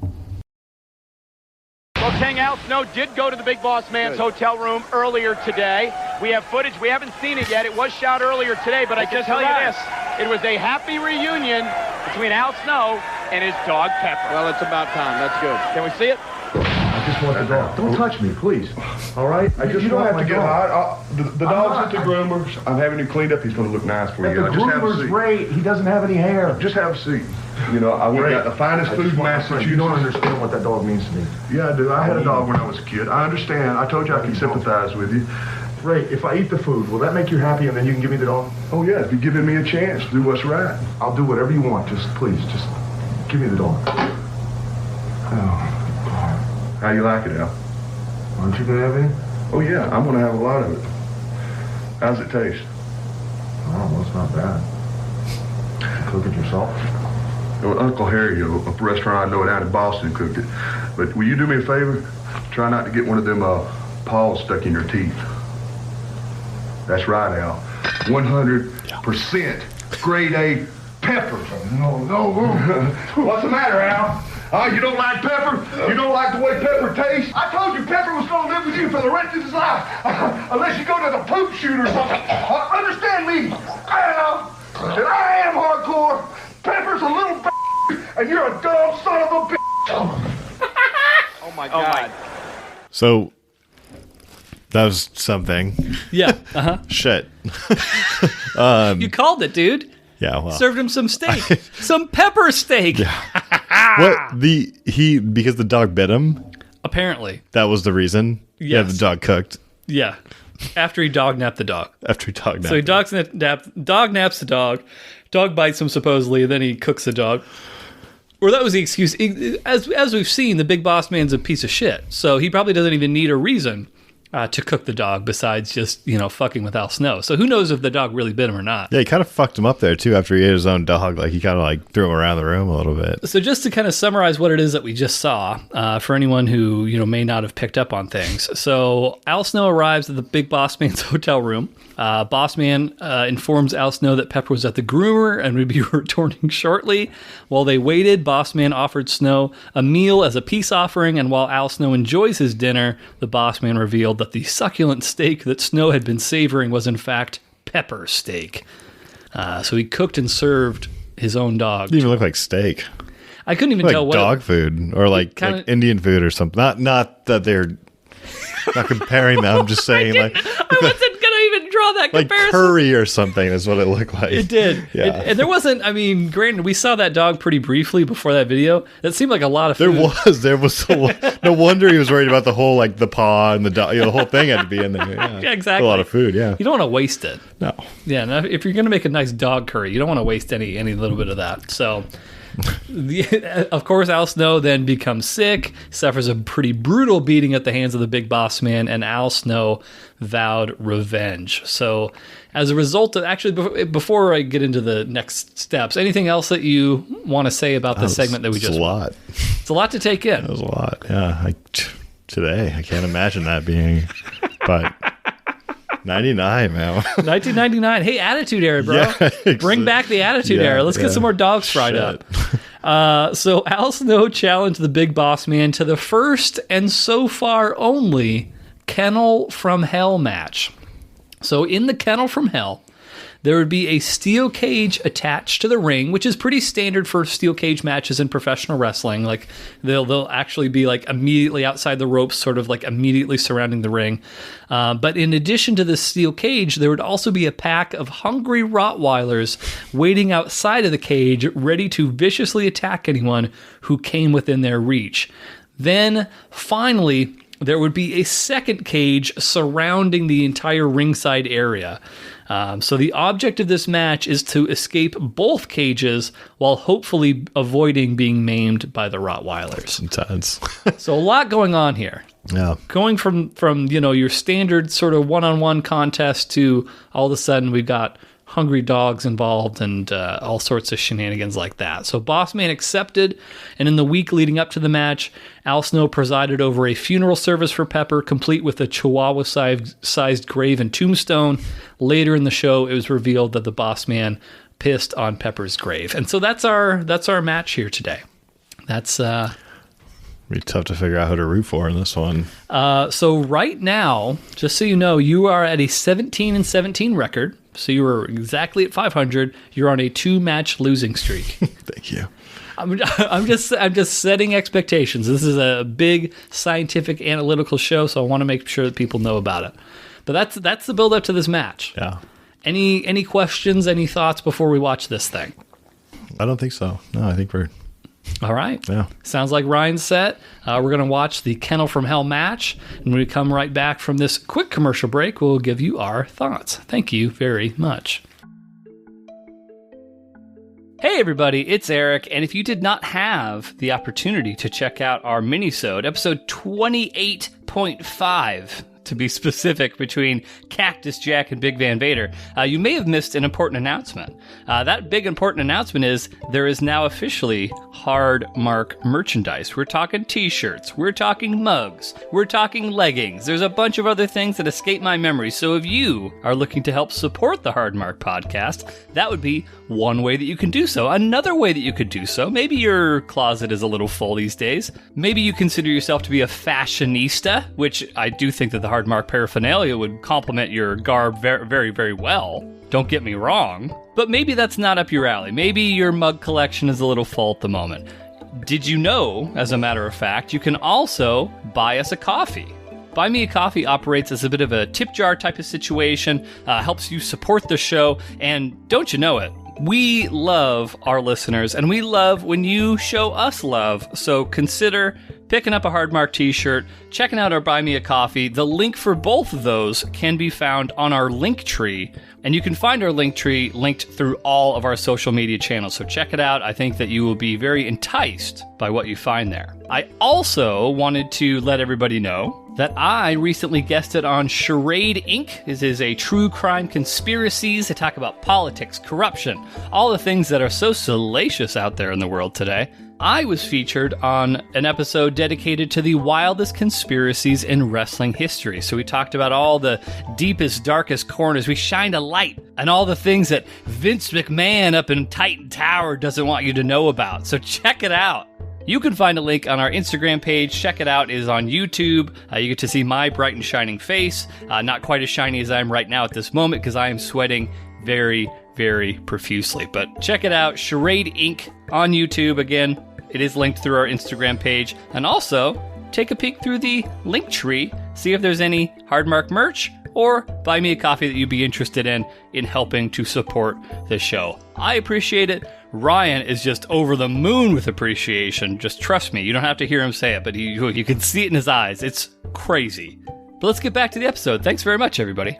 Well, King, Al Snow did go to the Big Boss Man's hotel room earlier today. We have footage. We haven't seen it yet. It was shot earlier today, but I can tell you this. It was a happy reunion between Al Snow and his dog, Pepper. Well, it's about time. That's good. Can we see it? I just want the dog. Don't touch me, please. All right? You don't have to get hot. The dog's at the groomer's. I'm having him cleaned up. He's going to look nice for you. The groomer's great. He doesn't have any hair. Just have a seat. You know, I went got the finest food in Massachusetts. You don't understand what that dog means to me. Yeah, I do. I had a dog when I was a kid. I understand. I told you I can sympathize with you. Ray, if I eat the food, will that make you happy and then you can give me the dog? Oh, yeah. If you're giving me a chance to do what's right. I'll do whatever you want. Just, please, just give me the dog. Oh. How you like it, Al? Aren't you gonna have any? Oh, yeah, I'm gonna have a lot of it. How's it taste? Oh, well, it's not bad. You cook it yourself? Well, Uncle Harry, a restaurant I know down in Boston, cooked it. But will you do me a favor? Try not to get one of them paws stuck in your teeth. That's right, Al. 100% grade A peppers. No. What's the matter, Al? You don't like pepper? You don't like the way pepper tastes? I told you Pepper was going to live with you for the rest of his life. Unless you go to the poop shoot or something. Understand me, Al? And I am hardcore. Pepper's a little and you're a dumb son of a bitch. Oh, my God. So, that was something. Yeah. Shit. You called it, dude. Yeah, well. Served him some steak. Some pepper steak. Yeah. Because the dog bit him? Apparently. That was the reason? Yes. Yeah, the dog cooked. Yeah. After he dog napped the dog. So he dog naps the dog. Dog bites him supposedly, and then he cooks the dog. Or that was the excuse. As we've seen, the big boss man's a piece of shit. So he probably doesn't even need a reason to cook the dog besides just, fucking with Al Snow. So who knows if the dog really bit him or not. Yeah, he kind of fucked him up there, too, after he ate his own dog. Like, he kind of, threw him around the room a little bit. So just to kind of summarize what it is that we just saw, for anyone who, may not have picked up on things. So Al Snow arrives at the big boss man's hotel room. Boss man informs Al Snow that Pepper was at the groomer and would be returning shortly. While they waited, boss man offered Snow a meal as a peace offering, and while Al Snow enjoys his dinner, the boss man revealed that the succulent steak that Snow had been savoring was in fact pepper steak. So he cooked and served his own dog. It didn't even look like steak. I couldn't even tell what dog food or like Indian food or something. Not that they're not comparing them. I'm just saying I wasn't gonna even draw that comparison. Like curry or something is what it looked like. It did. Yeah. And there wasn't. I mean, granted, we saw that dog pretty briefly before that video. That seemed like a lot of food. There was. No wonder he was worried about the whole the paw and the dog. The whole thing had to be in there. Yeah, exactly. A lot of food. Yeah. You don't want to waste it. No. Yeah. Now, if you're gonna make a nice dog curry, you don't want to waste any little bit of that. So. Of course, Al Snow then becomes sick, suffers a pretty brutal beating at the hands of the big boss man, and Al Snow vowed revenge. So, as a result of, actually, before I get into the next steps, anything else that you want to say about the segment that we just watched? It's a lot to take in. It was a lot, yeah. Today, I can't imagine that being, but... 99, man. 1999. Hey, Attitude Era, bro. Yeah, bring back the Attitude Era. Let's get some more dogs fried up. So Al Snow challenged the big boss man to the first and so far only Kennel from Hell match. So in the Kennel from Hell, there would be a steel cage attached to the ring, which is pretty standard for steel cage matches in professional wrestling. Like they'll actually be immediately outside the ropes, sort of immediately surrounding the ring. But in addition to the steel cage, there would also be a pack of hungry Rottweilers waiting outside of the cage, ready to viciously attack anyone who came within their reach. Then finally, there would be a second cage surrounding the entire ringside area. So the object of this match is to escape both cages while hopefully avoiding being maimed by the Rottweilers. Intense. So a lot going on here. Yeah. Going from your standard sort of one-on-one contest to all of a sudden we've got hungry dogs involved and all sorts of shenanigans like that. So Boss Man accepted, and in the week leading up to the match, Al Snow presided over a funeral service for Pepper, complete with a Chihuahua-sized grave and tombstone. Later in the show, it was revealed that the Boss Man pissed on Pepper's grave. And so that's our match here today. That's be tough to figure out who to root for in this one. So right now, just so you know, you are at a 17-17 record. So you were exactly at 500. You're on a 2-match losing streak. Thank you. I'm just setting expectations. This is a big scientific analytical show, so I want to make sure that people know about it. But that's the build up to this match. Yeah. Any questions? Any thoughts before we watch this thing? I don't think so. No, I think we're. All right. Yeah. Sounds like Ryan's set. We're going to watch the Kennel from Hell match. And when we come right back from this quick commercial break, we'll give you our thoughts. Thank you very much. Hey everybody, it's Erik, and if you did not have the opportunity to check out our mini-sode, episode 28.5, to be specific, between Cactus Jack and Big Van Vader, you may have missed an important announcement. That big important announcement is there is now officially Hard Mark merchandise. We're talking t-shirts, we're talking mugs, we're talking leggings. There's a bunch of other things that escape my memory. So if you are looking to help support the Hard Mark podcast, that would be one way that you can do so. Another way that you could do so, maybe your closet is a little full these days. Maybe you consider yourself to be a fashionista, which I do think that the Hard Mark paraphernalia would complement your garb very, very, very well. Don't get me wrong. But maybe that's not up your alley. Maybe your mug collection is a little full at the moment. Did you know, as a matter of fact, you can also buy us a coffee? Buy Me a Coffee operates as a bit of a tip jar type of situation, helps you support the show, and don't you know it, we love our listeners, and we love when you show us love, so consider picking up a Hard Mark t-shirt, checking out our Buy Me a Coffee. The link for both of those can be found on our link tree, and you can find our link tree linked through all of our social media channels, so check it out. I think that you will be very enticed by what you find there. I also wanted to let everybody know that I recently guested on Charade Inc. This is a true crime conspiracies. They talk about politics, corruption, all the things that are so salacious out there in the world today. I was featured on an episode dedicated to the wildest conspiracies in wrestling history. So we talked about all the deepest, darkest corners. We shined a light on all the things that Vince McMahon up in Titan Tower doesn't want you to know about. So check it out. You can find a link on our Instagram page. Check it out. It is on YouTube. You get to see my bright and shining face. Not quite as shiny as I am right now at this moment because I am sweating very, very profusely. But check it out. Charade Inc. on YouTube. Again, it is linked through our Instagram page. And also, take a peek through the link tree. See if there's any Hard Mark merch or Buy Me a Coffee that you'd be interested in helping to support the show. I appreciate it. Ryan is just over the moon with appreciation. Just trust me, you don't have to hear him say it, but you can see it in his eyes. It's crazy. But let's get back to the episode. Thanks very much, everybody.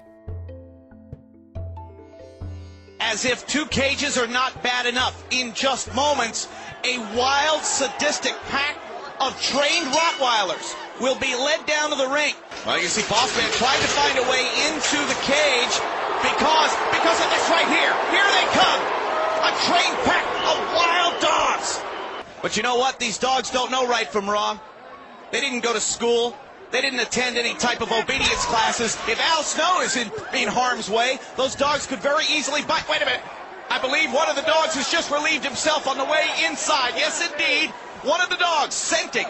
As if two cages are not bad enough, in just moments, a wild, sadistic pack of trained Rottweilers will be led down to the ring. Well, you see Bossman tried to find a way into the cage because of this right here. Here they come. A trained pack of wild dogs. But you know what? These dogs don't know right from wrong. They didn't go to school. They didn't attend any type of obedience classes. If Al Snow is in harm's way, those dogs could very easily bite. Wait a minute. I believe one of the dogs has just relieved himself on the way inside. Yes, indeed. One of the dogs scenting.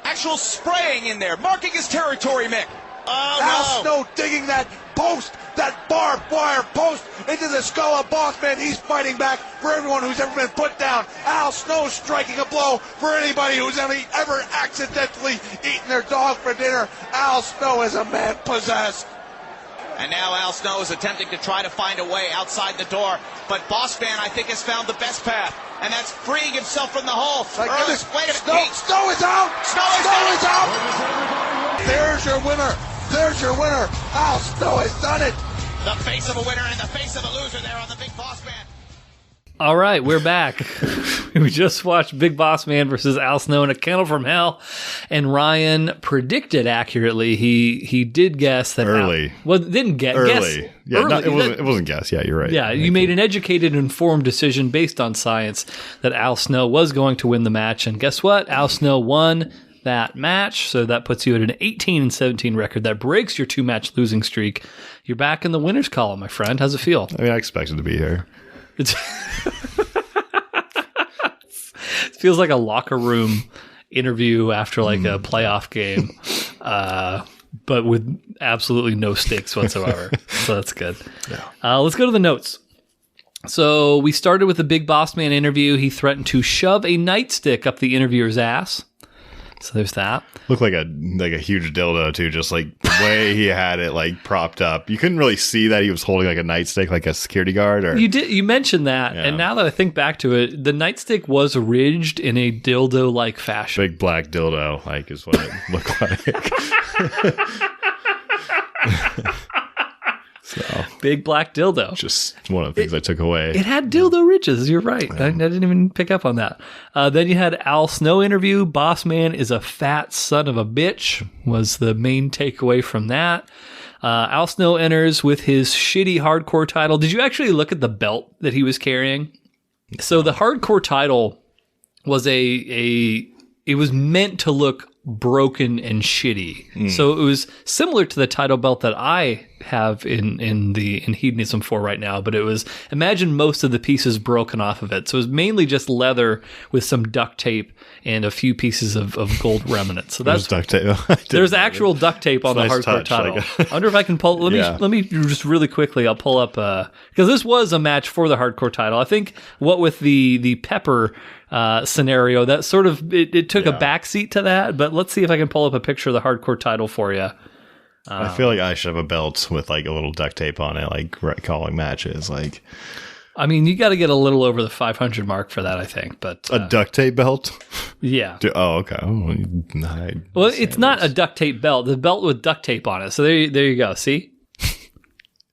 Actual spraying in there. Marking his territory, Mick. Oh, Al Snow digging that post, that barbed wire post into the skull of Bossman. He's fighting back for everyone who's ever been put down. Al Snow striking a blow for anybody who's ever accidentally eaten their dog for dinner. Al Snow is a man possessed. And now Al Snow is attempting to try to find a way outside the door. But Bossman, I think, has found the best path. And that's freeing himself from the hole. Wait a minute. Snow is out! Snow is out! There's your winner. There's your winner. Al Snow has done it. The face of a winner and the face of a loser there on the Big Boss Man. All right, we're back. We just watched Big Boss Man versus Al Snow in a Kennel from Hell, and Ryan predicted accurately. He did guess that early. Didn't guess early. Yeah, early. It wasn't guess. Yeah, you're right. Yeah, you made an educated, informed decision based on science that Al Snow was going to win the match, and guess what? Al Snow won that match, so that puts you at an 18-17 record. That breaks your 2-match losing streak. You're back in the winners column, my friend. How's it feel? I mean, I expected to be here. It feels like a locker room interview after like a playoff game, but with absolutely no stakes whatsoever. So that's good. Yeah. Let's go to the notes. So we started with the Big Boss Man interview. He threatened to shove a nightstick up the interviewer's ass. So there's that. Looked like a huge dildo too, just like the way he had it like propped up. You couldn't really see that he was holding like a nightstick, like a security guard. Or you mentioned that, yeah. And now that I think back to it, the nightstick was ridged in a dildo-like fashion. Big black dildo, like is what it looked like. So. Big black dildo. Just one of the things I took away. It had dildo riches. You're right. I didn't even pick up on that. Then you had Al Snow interview. Boss Man is a fat son of a bitch was the main takeaway from that. Al Snow enters with his shitty hardcore title. Did you actually look at the belt that he was carrying? So the hardcore title was it was meant to look broken and shitty. So it was similar to the title belt that I have in Hedonism 4 right now, but it was, imagine most of the pieces broken off of it. So it was mainly just leather with some duct tape and a few pieces of gold remnants. So that's duct tape. There's actual duct tape on the hardcore title. I wonder if I can pull, let me just really quickly, I'll pull up, because this was a match for the hardcore title. I think what with the pepper scenario, that sort of it took a backseat to that, but let's see if I can pull up a picture of the hardcore title for you. I feel like I should have a belt with like a little duct tape on it, like calling matches. Like, I mean, you got to get a little over the 500 mark for that, I think. But a duct tape belt? Yeah. Okay. Well, it's not a duct tape belt. The belt with duct tape on it. So there you go. See?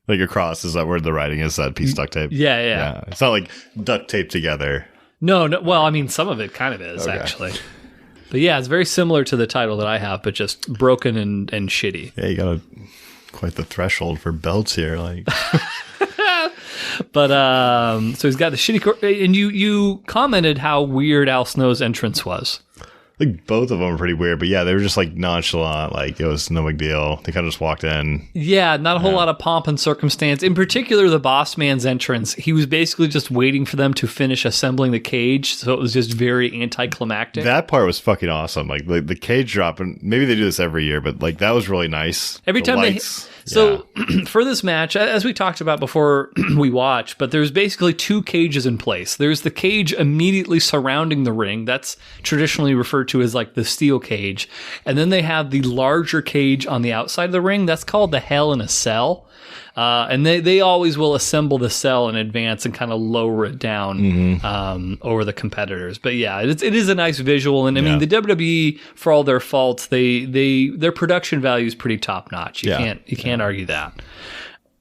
Like across, is that where the writing is? That piece of duct tape? Yeah. It's not like duct tape together. No. Well, I mean, some of it kind of is actually. But yeah, it's very similar to the title that I have, but just broken and shitty. Yeah, you got quite the threshold for belts here, like. But so he's got the shitty, and you commented how weird Al Snow's entrance was. I think both of them were pretty weird, but yeah, they were just like nonchalant, like it was no big deal. They kind of just walked in. Yeah, not a whole lot of pomp and circumstance. In particular, the Boss Man's entrance, he was basically just waiting for them to finish assembling the cage, so it was just very anticlimactic. That part was fucking awesome. Like the cage drop, and maybe they do this every year, but like that was really nice. Every time lights. So for this match, as we talked about before we watched, but there's basically two cages in place. There's the cage immediately surrounding the ring. That's traditionally referred to as like the steel cage. And then they have the larger cage on the outside of the ring. That's called the Hell in a Cell. And they always will assemble the cell in advance and kind of lower it down over the competitors. But yeah, it is a nice visual. And I mean, the WWE, for all their faults, their production value is pretty top notch. You can't argue that.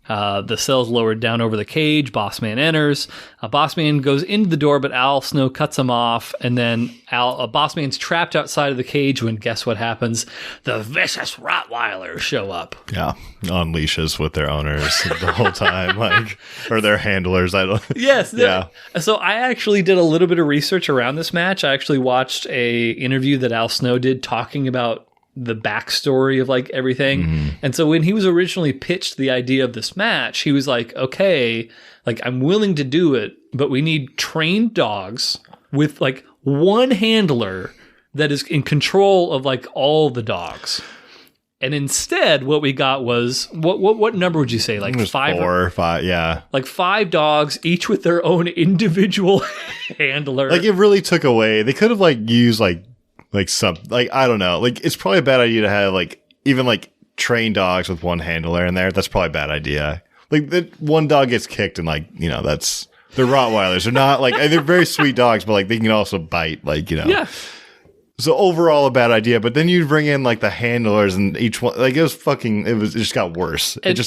The cell's lowered down over the cage. Boss Man enters. Boss Man goes into the door, but Al Snow cuts him off. And then Boss Man's trapped outside of the cage when, guess what happens? The vicious Rottweilers show up. Yeah, on leashes with their owners the whole time, like, or their handlers. I don't. Yes. Yeah. So I actually did a little bit of research around this match. I actually watched a interview that Al Snow did talking about the backstory of like everything. And so when he was originally pitched the idea of this match, he was like, okay, like I'm willing to do it, but we need trained dogs with like one handler that is in control of like all the dogs. And instead what we got was what number would you say? Like 5 4 or 5, yeah. Like 5 dogs, each with their own individual handler. Like it really took away. They could have like used like I don't know. Like it's probably a bad idea to have like even like trained dogs with one handler in there. That's probably a bad idea. Like that one dog gets kicked and like, you know, they're Rottweilers. They're not like, they're very sweet dogs, but like they can also bite, like, you know. Yeah. So overall a bad idea, but then you bring in like the handlers and each one, like it just got worse. And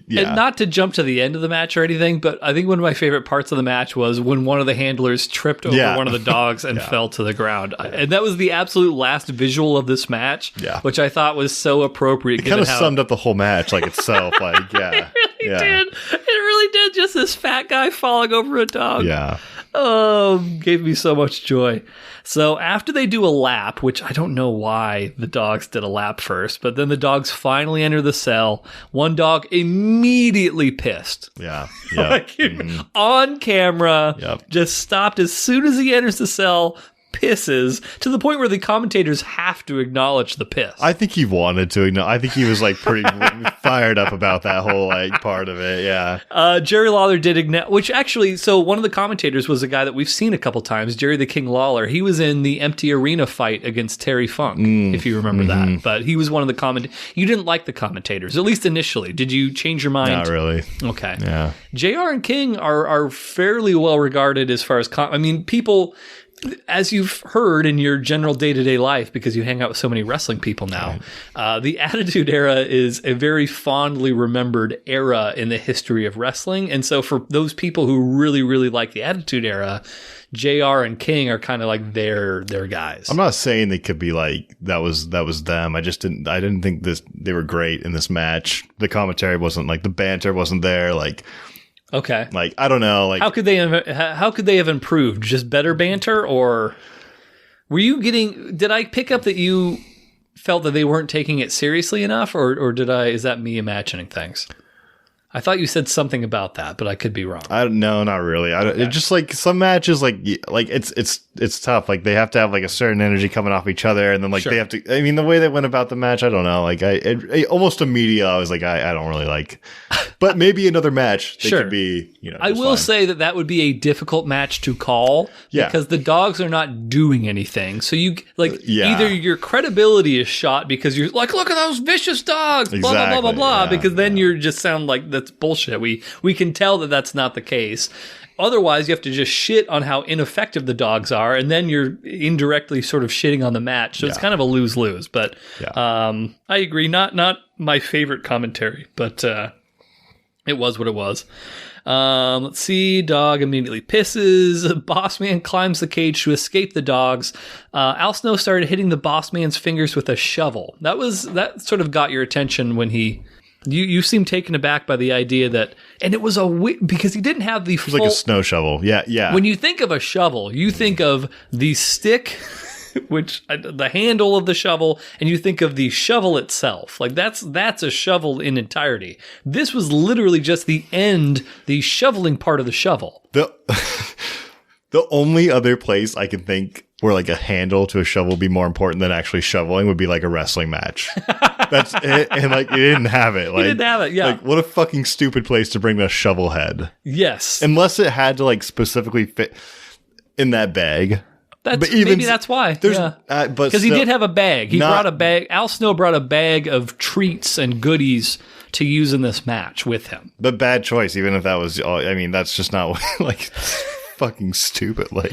not to jump to the end of the match or anything, but I think one of my favorite parts of the match was when one of the handlers tripped over one of the dogs and fell to the ground. And that was the absolute last visual of this match, which I thought was so appropriate. It kind of summed up the whole match like itself. Like, yeah. It really did. Just this fat guy falling over a dog. Yeah. Oh, gave me so much joy. So after they do a lap, which I don't know why the dogs did a lap first, but then the dogs finally enter the cell. One dog immediately pissed. Yeah. Like, on camera, just stopped as soon as he enters the cell, pisses, to the point where the commentators have to acknowledge the piss. I think he wanted to. I think he was like pretty fired up about that whole like part of it. Yeah. Jerry Lawler did which actually, so one of the commentators was a guy that we've seen a couple times, Jerry the King Lawler. He was in the empty arena fight against Terry Funk, if you remember that. But he was one of the commentators. You didn't like the commentators, at least initially. Did you change your mind? Not really. Okay. Yeah. JR and King are fairly well regarded as far as people. as you've heard in your general day-to-day life, because you hang out with so many wrestling people now, the Attitude Era is a very fondly remembered era in the history of wrestling. And so for those people who really, really like the Attitude Era, JR and King are kind of like their guys. I'm not saying they could be like that was them. I didn't think they were great in this match. The commentary wasn't like, the banter wasn't there. Like, okay. Like, I don't know. Like, how could they have improved? Just better banter, or were you getting? Did I pick up that you felt that they weren't taking it seriously enough, or did I? Is that me imagining things? I thought you said something about that, but I could be wrong. No, not really. Okay. It's just like some matches, like it's tough. Like they have to have like a certain energy coming off each other, and then like they have to. I mean, the way they went about the match, I don't know. Like almost immediately, I was like, I don't really like. But maybe another match they could be. I will say that would be a difficult match to call because the dogs are not doing anything. So you either your credibility is shot because you're like, look at those vicious dogs, blah blah blah blah blah. Because then you just sound like that's bullshit. We can tell that that's not the case. Otherwise, you have to just shit on how ineffective the dogs are, and then you're indirectly sort of shitting on the match. So it's kind of a lose-lose. But I agree. Not my favorite commentary, but it was what it was. Let's see. Dog immediately pisses. Boss Man climbs the cage to escape the dogs. Al Snow started hitting the Boss Man's fingers with a shovel. That sort of got your attention when he... You seemed taken aback by the idea that, and it was because he didn't have the full... It was like a snow shovel. Yeah. When you think of a shovel, you think of the stick, which the handle of the shovel, and you think of the shovel itself. Like that's a shovel in entirety. This was literally just the shoveling part of the shovel. The only other place I can think where like a handle to a shovel would be more important than actually shoveling would be like a wrestling match. That's it. And like, you didn't have it. Like, you didn't have it, yeah. Like, what a fucking stupid place to bring a shovel head. Yes. Unless it had to like specifically fit in that bag. Maybe that's why. Because he did have a bag. He brought a bag. Al Snow brought a bag of treats and goodies to use in this match with him. But bad choice, even if that was, I mean, that's just not like... fucking stupid. Like,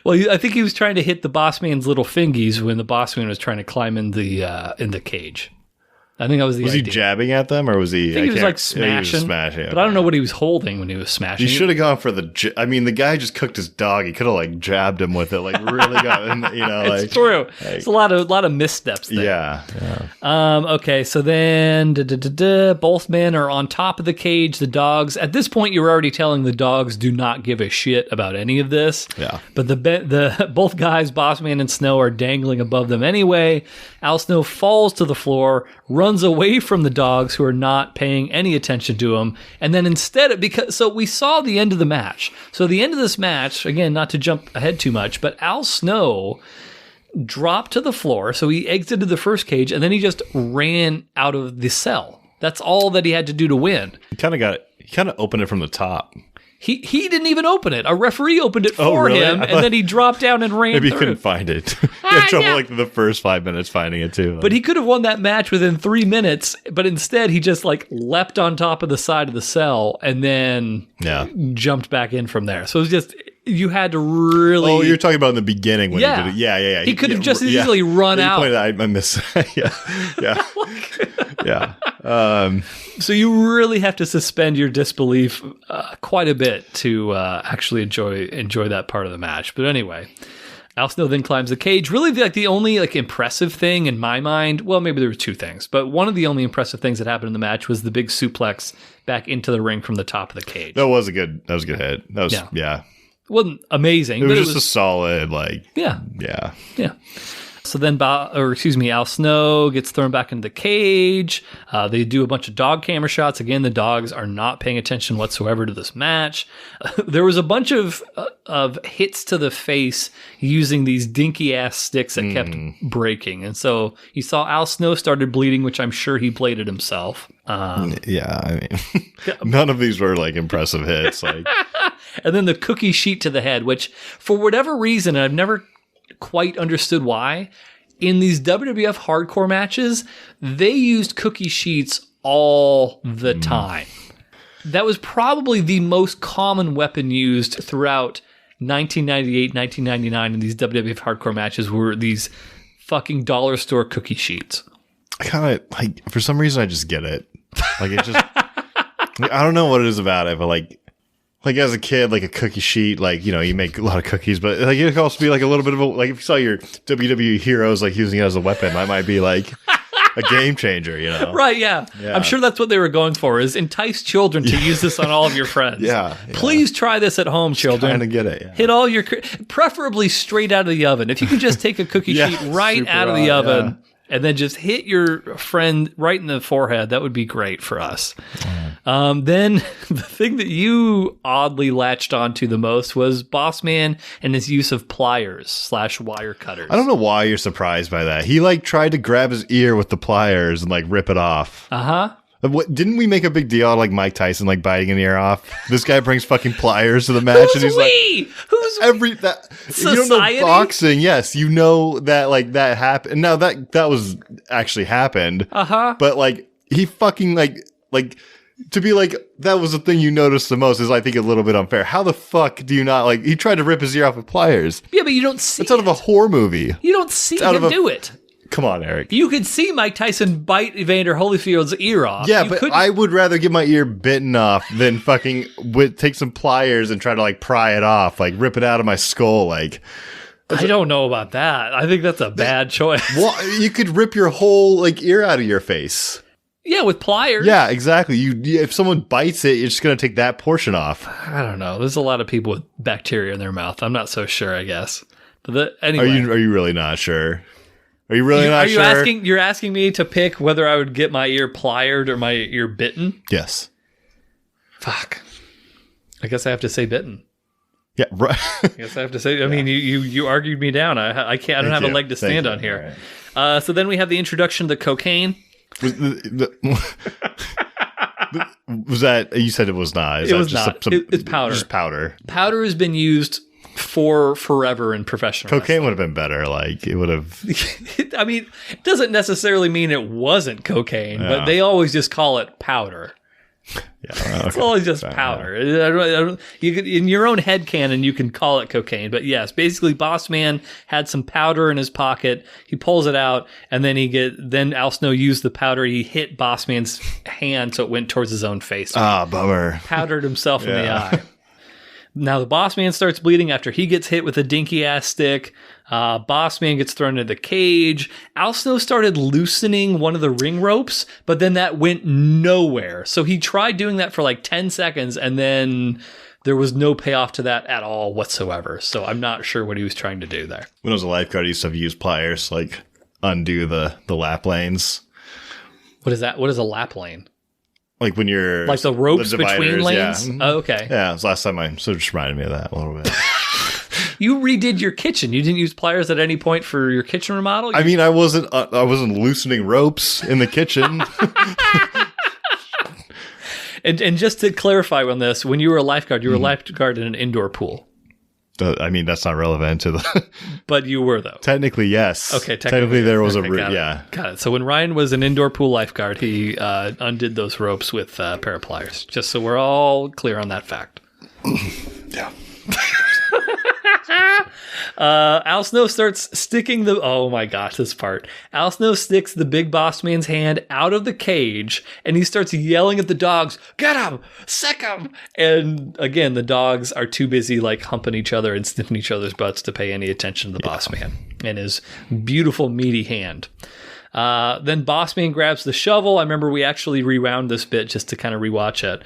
well, I think he was trying to hit the Boss Man's little fingies when the Boss Man was trying to climb in the cage. I think that was the idea. Was he jabbing at them, or was he? I think he was like smashing. But I don't know what he was holding when he was smashing. He should have gone for the. I mean, the guy just cooked his dog. He could have like jabbed him with it, like really got. It's like, true. It's a lot of missteps there. Yeah. Okay, so then both men are on top of the cage. The dogs. At this point, you're already telling the dogs do not give a shit about any of this. Yeah. But the both guys, Boss Man and Snow, are dangling above them anyway. Al Snow falls to the floor, runs away from the dogs who are not paying any attention to him, and then instead, so we saw the end of the match. So the end of this match, again, not to jump ahead too much, but Al Snow dropped to the floor, so he exited the first cage, and then he just ran out of the cell. That's all that he had to do to win. He kind of opened it from the top. He didn't even open it. A referee opened it for him, and then he dropped down and ran maybe through. He couldn't find it. He had trouble like the first 5 minutes finding it too. But he could have won that match within 3 minutes, but instead he just like leapt on top of the side of the cell and then jumped back in from there. So it was just... You had to really... Oh, you're talking about in the beginning when he did it. Yeah. He could have just easily run out. I missed Yeah. So you really have to suspend your disbelief quite a bit to actually enjoy that part of the match. But anyway, Al Snow then climbs the cage. Really, like the only like impressive thing in my mind, well, maybe there were two things, but one of the only impressive things that happened in the match was the big suplex back into the ring from the top of the cage. That was a good hit. That was, yeah. It wasn't amazing. It was just a solid, like... Yeah. Yeah. Yeah. So then, Al Snow gets thrown back into the cage. They do a bunch of dog camera shots. Again, the dogs are not paying attention whatsoever to this match. There was a bunch of hits to the face using these dinky-ass sticks that kept breaking. And so you saw Al Snow started bleeding, which I'm sure he bladed himself. Yeah, I mean, none of these were, like, impressive hits. Like, and then the cookie sheet to the head, which, for whatever reason, and I've never quite understood why, in these WWF hardcore matches, they used cookie sheets all the time. That was probably the most common weapon used throughout 1998, 1999 in these WWF hardcore matches were these fucking dollar store cookie sheets. I kind of like, for some reason, I just get it. Like, it just, like, I don't know what it is about it, but like as a kid, like a cookie sheet, like, you know, you make a lot of cookies, but like it could also be like a little bit of a, like if you saw your WWE heroes like using it as a weapon, that might be like a game changer, you know? Right, yeah. I'm sure that's what they were going for, is entice children to use this on all of your friends. Yeah. Please try this at home, children. Trying to get it. Yeah. Hit all your, preferably straight out of the oven. If you can just take a cookie sheet right out of the oven and then just hit your friend right in the forehead, that would be great for us. Then the thing that you oddly latched onto the most was Boss Man and his use of pliers / wire cutters. I don't know why you're surprised by that. He like tried to grab his ear with the pliers and like rip it off. Uh-huh. What, didn't we make a big deal out of like Mike Tyson like biting an ear off? This guy brings fucking pliers to the match, and he's we? like, "Who's every that? If you don't know boxing, yes, you know that like that happened. Now that was actually happened. But like he fucking like to be like that was the thing you noticed the most is I think a little bit unfair. How the fuck do you not like? He tried to rip his ear off with pliers. Yeah, but you don't see. It's out of a horror movie. You don't see him do it. Come on, Eric. You could see Mike Tyson bite Evander Holyfield's ear off. Yeah, but I would rather get my ear bitten off than fucking take some pliers and try to like pry it off, like rip it out of my skull. Like, I don't know about that. I think that's a bad choice. Well, you could rip your whole like ear out of your face. Yeah, with pliers. Yeah, exactly. If someone bites it, you're just gonna take that portion off. I don't know. There's a lot of people with bacteria in their mouth. I'm not so sure. I guess. But anyway, are you really not sure? Are you really not sure? You're asking me to pick whether I would get my ear plied or my ear bitten? Yes. Fuck. I guess I have to say bitten. Yeah, right. I guess I have to say. I mean, you argued me down. I can't. I don't have a leg to stand on here. Right. So then we have the introduction to the cocaine. Was that you said it was not? It was not. It's powder. Just powder. Powder has been used for forever in professional cocaine would have been better. Like it would have. I mean, it doesn't necessarily mean it wasn't cocaine, but they always just call it powder. Yeah, okay. It's always just powder. You could, in your own headcanon, you can call it cocaine, but yes, basically, Boss Man had some powder in his pocket. He pulls it out, and then Al Snow used the powder. He hit Boss Man's hand, so it went towards his own face. Bummer. Powdered himself in the eye. Now the Boss Man starts bleeding after he gets hit with a dinky ass stick. Boss Man gets thrown into the cage. Al Snow started loosening one of the ring ropes, but then that went nowhere. So he tried doing that for like 10 seconds, and then there was no payoff to that at all whatsoever. So I'm not sure what he was trying to do there. When I was a lifeguard, I used to have used pliers, like undo the lap lanes. What is that? What is a lap lane? Like when you're... Like the ropes between lanes? Yeah. Oh, okay. Yeah, it was last time so it just reminded me of that a little bit. You redid your kitchen. You didn't use pliers at any point for your kitchen remodel? I mean, I wasn't loosening ropes in the kitchen. And just to clarify on this, when you were a lifeguard, you were a lifeguard in an indoor pool. I mean, that's not relevant to the... But you were, though. Technically, yes. Okay, technically there was Got it. So when Ryan was an indoor pool lifeguard, he undid those ropes with a pair of pliers. Just so we're all clear on that fact. Yeah. Al Snow starts sticking oh my gosh, this part. Al Snow sticks the big Boss Man's hand out of the cage, and he starts yelling at the dogs, "Get him! Sick him!" And again, the dogs are too busy like humping each other and sniffing each other's butts to pay any attention to the Boss Man and his beautiful meaty hand. Then Boss Man grabs the shovel. I remember we actually rewound this bit just to kind of rewatch it.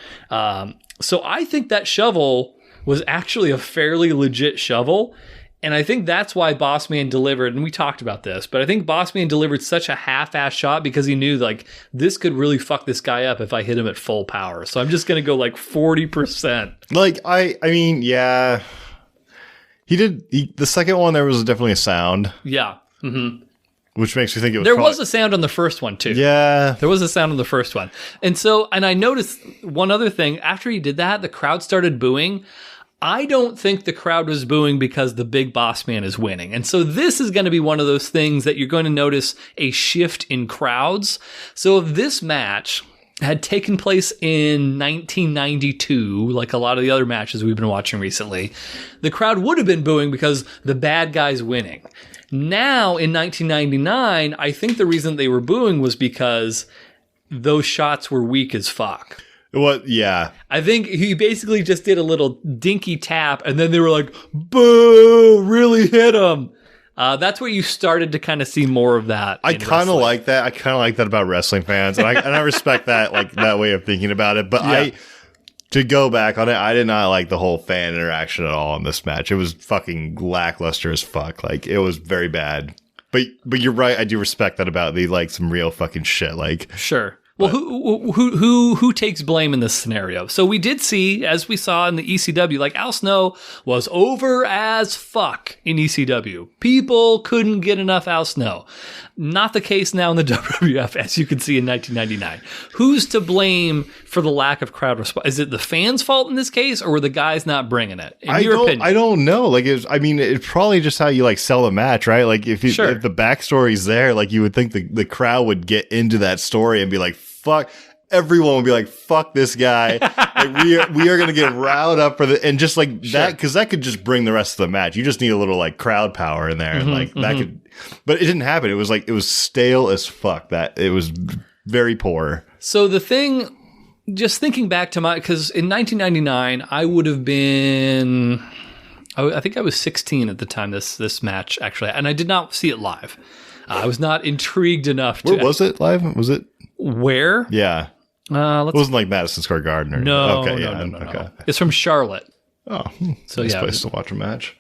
So I think that shovel was actually a fairly legit shovel. And I think that's why Boss Man delivered, and we talked about this, but I think Boss Man delivered such a half-ass shot because he knew, like, this could really fuck this guy up if I hit him at full power. So I'm just going to go, like, 40%. Like, I mean, yeah. The second one, there was definitely a sound. Yeah. Mm-hmm. Which makes me think it was... There was a sound on the first one, too. Yeah. There was a sound on the first one. And I noticed one other thing. After he did that, the crowd started booing. I don't think the crowd was booing because the big Boss Man is winning. And so this is going to be one of those things that you're going to notice a shift in crowds. So if this match had taken place in 1992, like a lot of the other matches we've been watching recently, the crowd would have been booing because the bad guy's winning. Now, in 1999, I think the reason they were booing was because those shots were weak as fuck. What? Yeah. I think he basically just did a little dinky tap, and then they were like, boo, really hit him. That's where you started to kind of see more of that. I kind of like that. I kind of like that about wrestling fans, and I respect that, like, that way of thinking about it. But to go back on it, I did not like the whole fan interaction at all in this match. It was fucking lackluster as fuck. Like, it was very bad. But you're right. I do respect that about some real fucking shit. Like, sure. Well, who takes blame in this scenario? So we did see, as we saw in the ECW, like Al Snow was over as fuck in ECW. People couldn't get enough Al Snow. Not the case now in the WWF, as you can see in 1999. Who's to blame for the lack of crowd response? Is it the fans' fault in this case, or were the guys not bringing it? In your opinion, I don't know. Like, it's probably just how you sell the match, right? Like, if the backstory's there, like, you would think the crowd would get into that story and be like, fuck. Everyone would be like, fuck this guy. Like, we are going to get riled up for the, and just like that, because that could just bring the rest of the match. You just need a little crowd power in there. And that could, but it didn't happen. It was stale as fuck. That it was very poor. So the thing, just thinking back to because in 1999, I would have been, I think I was 16 at the time this match actually, and I did not see it live. I was not intrigued enough to. Where was it live? Was it? Where? Yeah. It wasn't like Madison Square Garden or no. Okay, No. It's from Charlotte. Oh, so nice place to watch a match.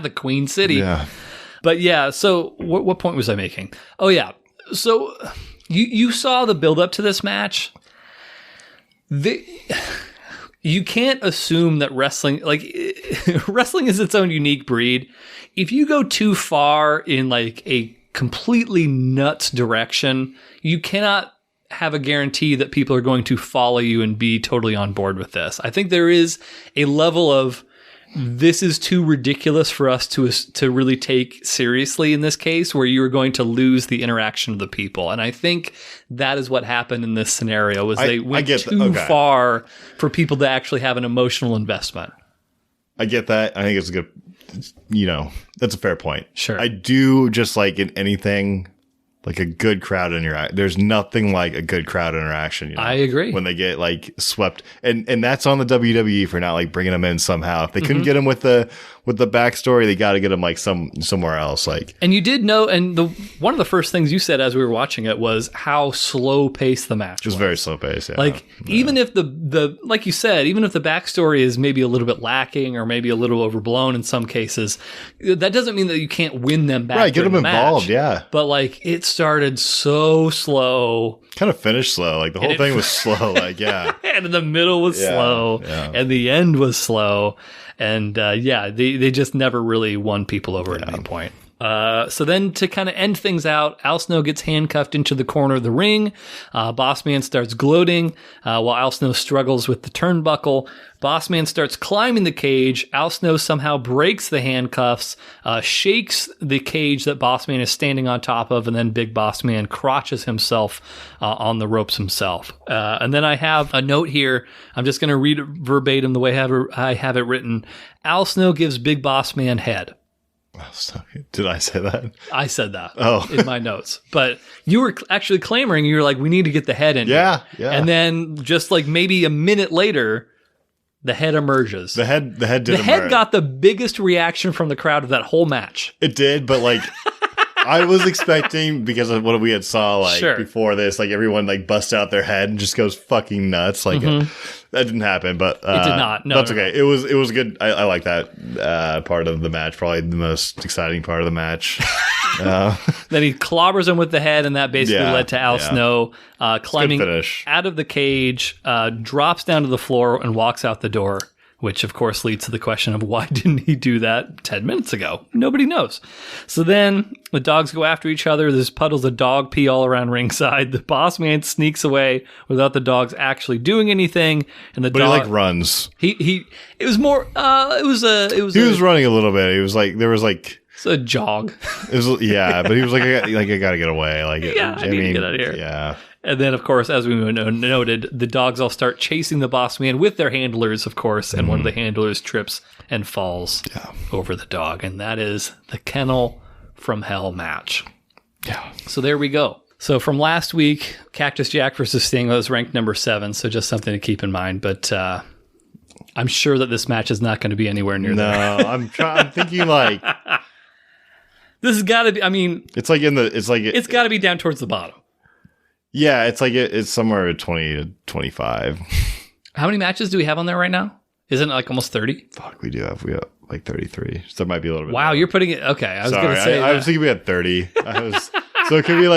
The Queen City. Yeah. But yeah, so what point was I making? Oh yeah. So you saw the build up to this match. You can't assume that wrestling is its own unique breed. If you go too far in a completely nuts direction, you cannot have a guarantee that people are going to follow you and be totally on board with this. I think there is a level of this is too ridiculous for us to really take seriously in this case, where you are going to lose the interaction of the people. And I think that is what happened in this scenario, was they went too far for people to actually have an emotional investment. I get that. I think it's a good, that's a fair point. Sure. I do just like in anything, like a good crowd interaction. There's nothing like a good crowd interaction. I agree. When they get swept, and that's on the WWE for not bringing them in somehow. If they couldn't get them with the backstory, they got to get them somewhere else. And you did know, and one of the first things you said as we were watching it was how slow paced the match was. It was very slow paced. Yeah. Even if the like you said, even if the backstory is maybe a little bit lacking or maybe a little overblown in some cases, that doesn't mean that you can't win them back. Right, get them involved. Match. Yeah, but it started so slow. Kind of finished slow. The whole thing was slow. And in the middle was slow. Yeah. And the end was slow. And they just never really won people over at any point. So then to kind of end things out, Al Snow gets handcuffed into the corner of the ring. Boss Man starts gloating while Al Snow struggles with the turnbuckle. Boss Man starts climbing the cage. Al Snow somehow breaks the handcuffs, shakes the cage that Boss Man is standing on top of, and then Big Boss Man crotches himself on the ropes himself. And then I have a note here. I'm just going to read it verbatim the way I have it written. Al Snow gives Big Boss Man head. Did I say that? I said that in my notes. But you were actually clamoring. You were like, we need to get the head in here. Yeah. And then just maybe a minute later, the head emerges. The head did The head got the biggest reaction from the crowd of that whole match. It did, but I was expecting, because of what we had saw before this, everyone bust out their head and just goes fucking nuts. That didn't happen, but it did not. No, that's okay. It was good. I like that part of the match. Probably the most exciting part of the match. Then he clobbers him with the head, and that basically led to Al Snow climbing out of the cage, drops down to the floor, and walks out the door. Which, of course, leads to the question of why didn't he do that 10 minutes ago? Nobody knows. So then the dogs go after each other. There's puddles of dog pee all around ringside. The Boss Man sneaks away without the dogs actually doing anything. And he runs. It was more. He was running a little bit. He was it's a jog. But he was like, I gotta get away. I need to get out of here. Yeah. And then, of course, as we noted, the dogs all start chasing the boss man with their handlers, of course, and one of the handlers trips and falls over the dog. And that is the Kennel from Hell match. Yeah. So there we go. So from last week, Cactus Jack versus Sting was ranked number 7, so just something to keep in mind. But I'm sure that this match is not going to be anywhere near there. No, I'm thinking like... This has got to be, I mean... It's got to be down towards the bottom. Yeah, it's somewhere 20 to 25. How many matches do we have on there right now? Isn't it like almost 30? Fuck, we have like 33. So there might be a little bit. Wow, more. you're putting it. Okay, I was going to say. I was thinking we had 30. So it could be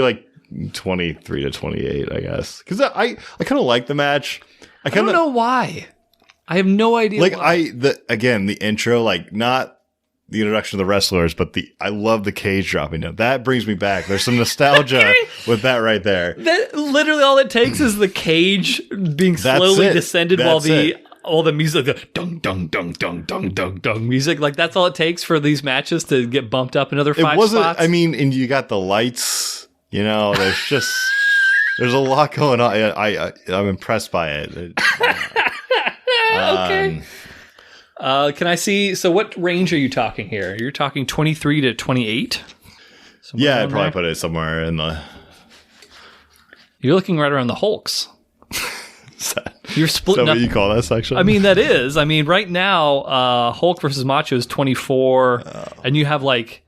like 23 to 28, I guess. Because I kind of like the match. I don't know why. I have no idea. Like why. the intro, like not the introduction of the wrestlers, but I love the cage dropping down. That brings me back. There's some nostalgia with that right there. That literally all it takes is the cage being slowly descended while the music, the dung dung dung dung dung dung dung music. Like that's all it takes for these matches to get bumped up another 5 spots. I mean, and you got the lights. You know, there's a lot going on. I'm impressed by it. Okay. Can I see? So, what range are you talking here? You're talking 23 to 28. Yeah, I'd probably put it somewhere in the. You're looking right around the Hulks. You're splitting up. Is that what you call that section? I mean, that is. I mean, right now, Hulk versus Macho is 24, and you have like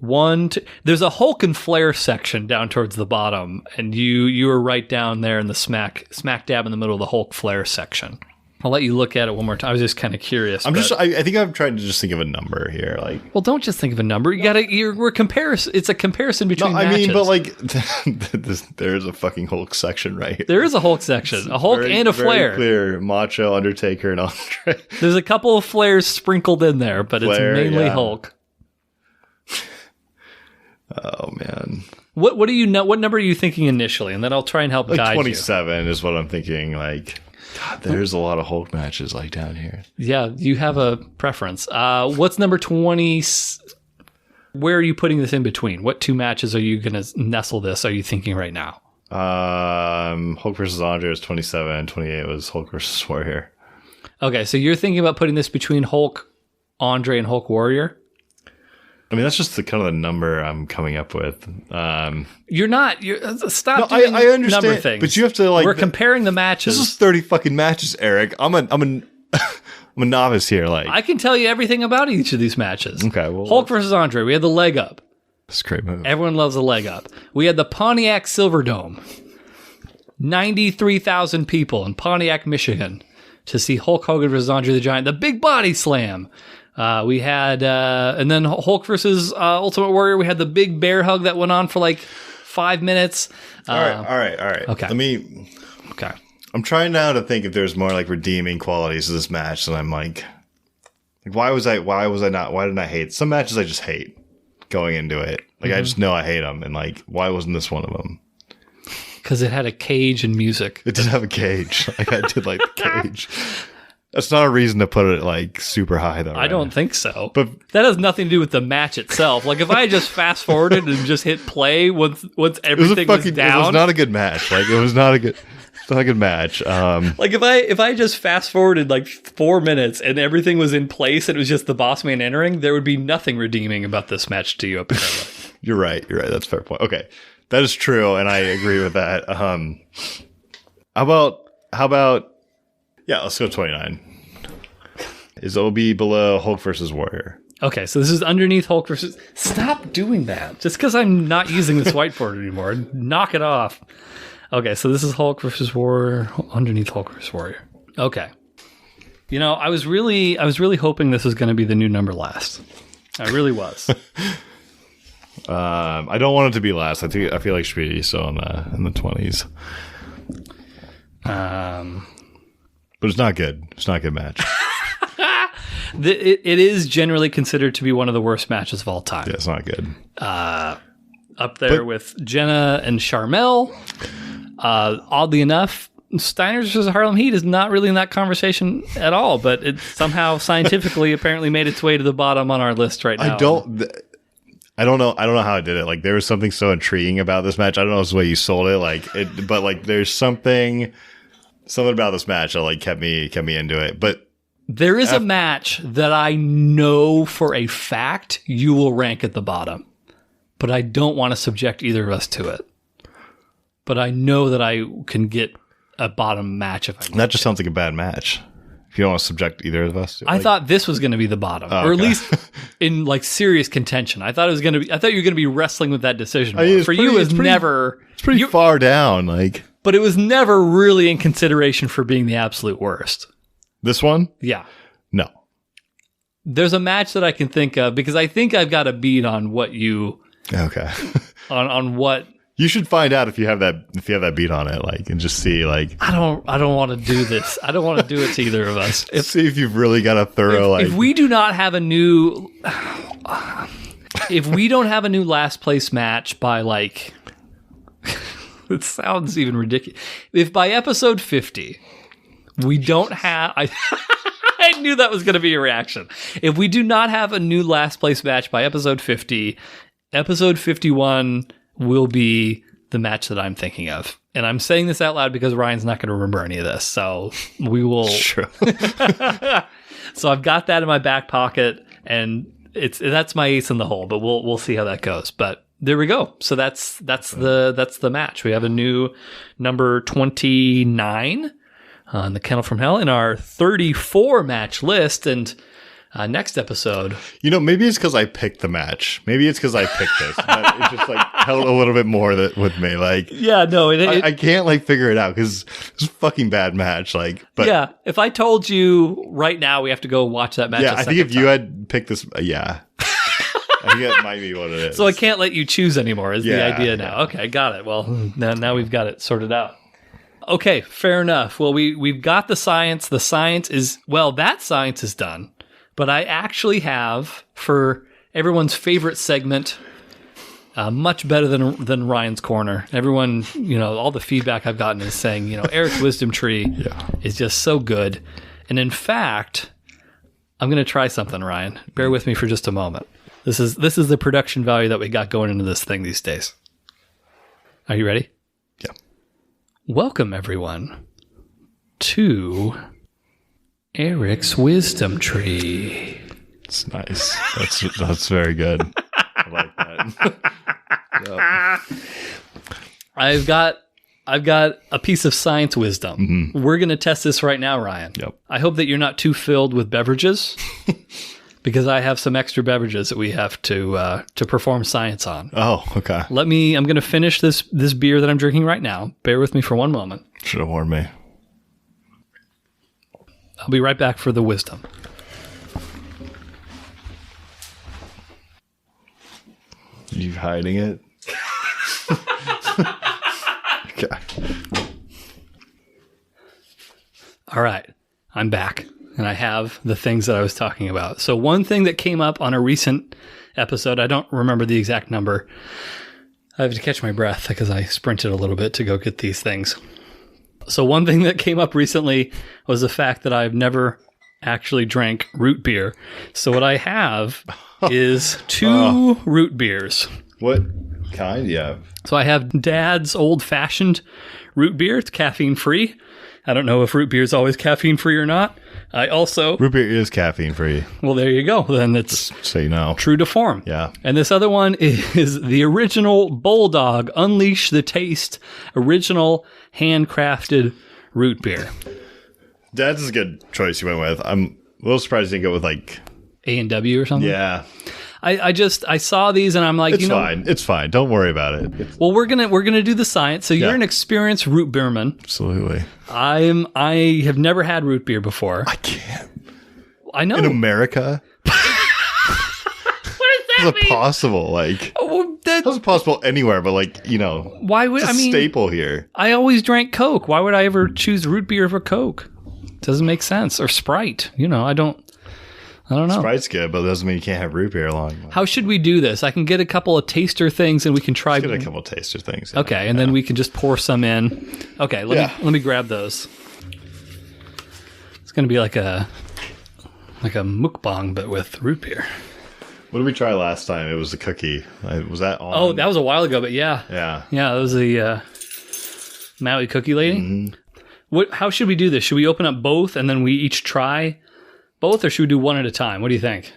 there's a Hulk and Flair section down towards the bottom, and you are right down there in the smack dab in the middle of the Hulk Flair section. I'll let you look at it one more time. I was just kind of curious. I think I'm trying to just think of a number here. Like, well, don't just think of a number. We're comparison. It's a comparison between matches. I mean, but like, there's a fucking Hulk section right here. There is a Hulk section, a Hulk and a Flair. Very clear, Macho, Undertaker, and Andre. There's a couple of Flairs sprinkled in there, but Flair, it's mainly Hulk. Oh man, what do you know? What number are you thinking initially? And then I'll try and help guide 27 is what I'm thinking. Like. God, there's a lot of Hulk matches like down here. Yeah, you have a preference. What's number 20? Where are you putting this in between? What 2 matches are you going to nestle this? Are you thinking right now? Hulk versus Andre was 27. 28 was Hulk versus Warrior. Okay, so you're thinking about putting this between Hulk, Andre, and Hulk Warrior? I mean, that's just the kind of the number I'm coming up with. You're not. Stop doing I understand, number things. But you have to like. We're comparing the matches. This is 30 fucking matches, Eric. I'm a novice here. Like I can tell you everything about each of these matches. Okay, well, Hulk versus Andre. We had the leg up. That's a great move. Everyone loves a leg up. We had the Pontiac Silverdome. 93,000 people in Pontiac, Michigan, to see Hulk Hogan versus Andre the Giant. The Big Body Slam. We had, and then Hulk versus Ultimate Warrior. We had the big bear hug that went on for like 5 minutes. All right. Okay. Okay. I'm trying now to think if there's more like redeeming qualities to this match, and I'm like why didn't I hate some matches? I just hate going into it. Like I just know I hate them, and like why wasn't this one of them? Because it had a cage and music. It did have a cage. Like I did like the cage. That's not a reason to put it like super high though. I don't think so. But that has nothing to do with the match itself. Like if I just fast forwarded and just hit play once everything was down. It was not a good match. Like it was not a good match. Like if I just fast forwarded like 4 minutes and everything was in place and it was just the boss man entering, there would be nothing redeeming about this match to you apparently. You're right. That's a fair point. Okay. That is true, and I agree with that. How about yeah, let's go 29. It'll be below Hulk versus Warrior. Okay, so this is underneath Hulk versus... Stop doing that. Just because I'm not using this whiteboard anymore. Knock it off. Okay, so this is Hulk versus Warrior, underneath Hulk versus Warrior. Okay. You know, I was really hoping this was going to be the new number last. I really was. I don't want it to be last. I feel like it should be so in the 20s. But it's not good. It's not a good match. It is generally considered to be one of the worst matches of all time. Yeah, it's not good. Up there with Jenna and Sharmell. Oddly enough, Steiners versus Harlem Heat is not really in that conversation at all, but it somehow scientifically apparently made its way to the bottom on our list right now. I don't know how I did it. Like, there was something so intriguing about this match. I don't know if it's the way you sold it, but like, there's something about this match that like kept me into it. But there is a match that I know for a fact you will rank at the bottom, but I don't want to subject either of us to it. But I know that I can get a bottom match if I. That just sounds like a bad match. If you don't want to subject either of us to it. I thought this was going to be the bottom, or at least in like serious contention. I thought you were going to be wrestling with that decision. For you, it was never. It's pretty far down, like. But it was never really in consideration for being the absolute worst. This one? Yeah. No. There's a match that I can think of because I think I've got a beat on what you. Okay. on what. You should find out if you have that beat on it, like, and just see, like. I don't want to do this. I don't want to do it to either of us. See if you've really got a thorough, if we do not have a new, if we don't have a new last place match by like, it sounds even ridiculous. If by episode 50 we don't have, I knew that was going to be a reaction. If we do not have a new last place match by episode 50, episode 51 will be the match that I'm thinking of. And I'm saying this out loud because Ryan's not going to remember any of this. So we will. True. So I've got that in my back pocket, and that's my ace in the hole, but we'll see how that goes. But there we go. So that's the match. We have a new number 29 on the Kennel from Hell in our 34 match list. And next episode. Maybe it's because I picked the match. Maybe it's because I picked this. But it just like held a little bit more with me. Like, yeah, no, I can't like figure it out because it's a fucking bad match. Like, but yeah, if I told you right now we have to go watch that match. Yeah, I think if you had picked this, yeah, I think that might be what it is. So I can't let you choose anymore. Is the idea now? Okay, got it. Well, now we've got it sorted out. Okay, fair enough. Well, we've got the science. The science is that science is done. But I actually have, for everyone's favorite segment, much better than Ryan's Corner. Everyone, all the feedback I've gotten is saying, Eric's Wisdom Tree is just so good. And in fact, I'm going to try something, Ryan. Bear with me for just a moment. This is the production value that we got going into this thing these days. Are you ready? Yeah. Welcome, everyone, to Eric's Wisdom Tree. It's nice. That's very good. I like that. Yep. I've got a piece of science wisdom. Mm-hmm. We're going to test this right now, Ryan. Yep. I hope that you're not too filled with beverages because I have some extra beverages that we have to perform science on. Oh, okay. I'm going to finish this beer that I'm drinking right now. Bear with me for one moment. Should have warned me. I'll be right back for the wisdom. You hiding it? Okay. All right. I'm back. And I have the things that I was talking about. So one thing that came up on a recent episode, I don't remember the exact number. I have to catch my breath because I sprinted a little bit to go get these things. So one thing that came up recently was the fact that I've never actually drank root beer. So what I have is 2 root beers. What kind do you have? So I have Dad's old-fashioned root beer. It's caffeine-free. I don't know if root beer is always caffeine-free or not. I also... Root beer is caffeine-free. Well, there you go. Then it's just so you know. True to form. Yeah. And this other one is the original Bulldog Unleash the Taste original handcrafted root beer. Dad's is a good choice you went with. I'm a little surprised you didn't go with like A&W or something. Yeah. I saw these and I'm like, it's fine. It's fine. Don't worry about it. Well, we're gonna do the science. So you're an experienced root beerman. Absolutely. I have never had root beer before. I can't. I know. In America. How's it possible? Like, how's it possible anywhere? But like, why would it's a staple here? I always drank Coke. Why would I ever choose root beer over Coke? Doesn't make sense. Or Sprite. I don't know. Sprite's good, but it doesn't mean you can't have root beer along. How should we do this? I can get a couple of taster things, and we can try. Let's get a couple of taster things. Yeah. Okay, and then we can just pour some in. Okay, let me grab those. It's going to be like a mukbang, but with root beer. What did we try last time? It was the cookie. Was that on? Oh, that was a while ago, but yeah. Yeah. Yeah, that was the Maui cookie lady. Mm-hmm. How should we do this? Should we open up both and then we each try both, or should we do one at a time? What do you think?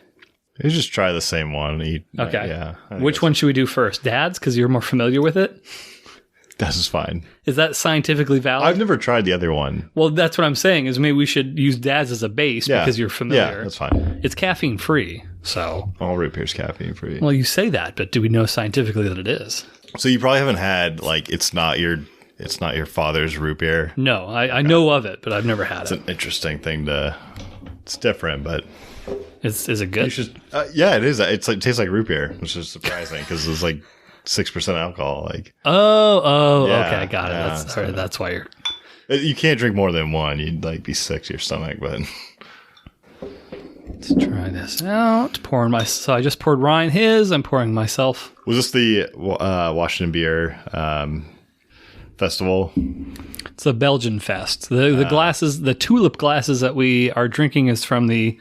You just try the same one. Okay. Yeah. Which one should we do first? Dad's, because you're more familiar with it? Dad's is fine. Is that scientifically valid? I've never tried the other one. Well, that's what I'm saying, is maybe we should use Dad's as a base because you're familiar. Yeah, that's fine. It's caffeine free, so. All root beer's caffeine free. Well, you say that, but do we know scientifically that it is? So you probably haven't had, like, it's not your father's root beer. No, I know of it, but I've never had it. It's an interesting thing it's different, but. Is it good? You should, yeah, it is. It tastes like root beer, which is surprising because it's like 6% alcohol. Like, okay, got it. That's why you can't drink more than one. You'd like be sick to your stomach. But let's try this out. So I just poured Ryan his. I'm pouring myself. Was this the Washington Beer Festival? It's the Belgian Fest. The glasses, the tulip glasses that we are drinking is from the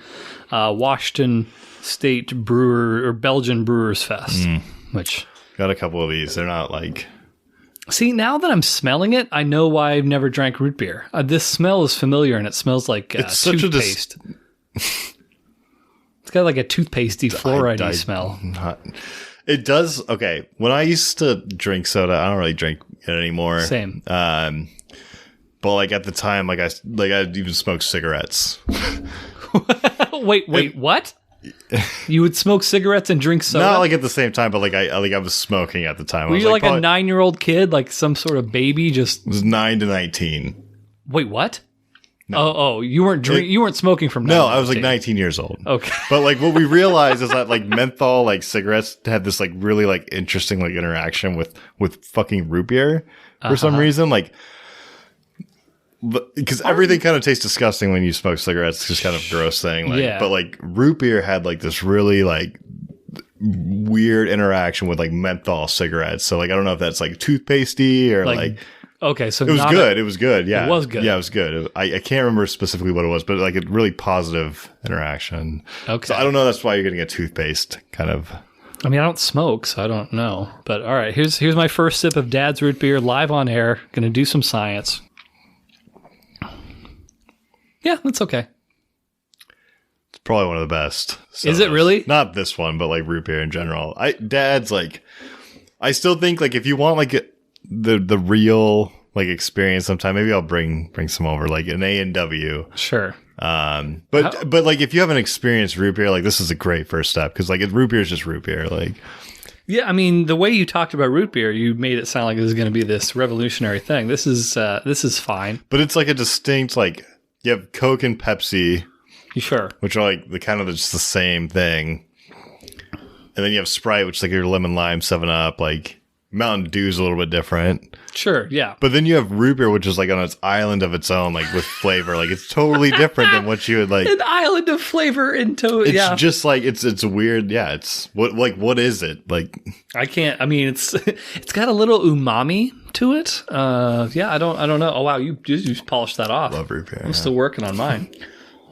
Washington State Brewer or Belgian Brewers Fest. Which got a couple of these. They're not like. See, now that I'm smelling it, I know why I've never drank root beer. This smell is familiar, and it smells like it's toothpaste. It's got like a toothpastey fluoride smell. It does. Okay, when I used to drink soda, I don't really drink it anymore. Same. But like at the time, I'd even smoke cigarettes. Wait, what? You would smoke cigarettes and drink soda? Not like at the same time, but I was smoking at the time. Were you like a 9-year-old kid, like some sort of baby? It was 9 to 19. Wait, what? No. Oh, you weren't you weren't smoking from 9 No, I was like 19 years old. Okay. But like what we realized is that like menthol like cigarettes had this like really like interesting like interaction with fucking root beer for some reason. Like because everything kind of tastes disgusting when you smoke cigarettes. It's just kind of a gross thing. Like, yeah. But like root beer had like this really like weird interaction with like menthol cigarettes. So like I don't know if that's like toothpastey or like okay, so it was good. It was good. Yeah, it was good. Yeah, it was good. I can't remember specifically what it was, but like a really positive interaction. Okay, so I don't know. That's why you're getting a toothpaste kind of. I mean, I don't smoke, so I don't know. But all right, here's my first sip of Dad's root beer live on air. Gonna do some science. Yeah, that's okay. It's probably one of the best. Is it really? Not this one, but like root beer in general. Dad's like, I still think like if you want like the real like experience sometime, maybe I'll bring some over like an A&W. Sure. But like if you haven't experienced root beer, like this is a great first step because like root beer is just root beer. Like, yeah, I mean the way you talked about root beer, you made it sound like this is going to be this revolutionary thing. This is fine. But it's like a distinct like. You have Coke and Pepsi, sure, which are like the kind of just the same thing, and then you have Sprite, which is like your lemon lime 7-Up. Like Mountain Dew's a little bit different. Sure, yeah. But then you have root beer, which is like on its island of its own, like with flavor. Like it's totally different than what you would like. An island of flavor into it. It's just like it's weird. Yeah, it's what is it like? I can't. I mean, it's got a little umami to it. Yeah, I don't know. Oh wow, you polished that off. Love root beer. I'm still working on mine.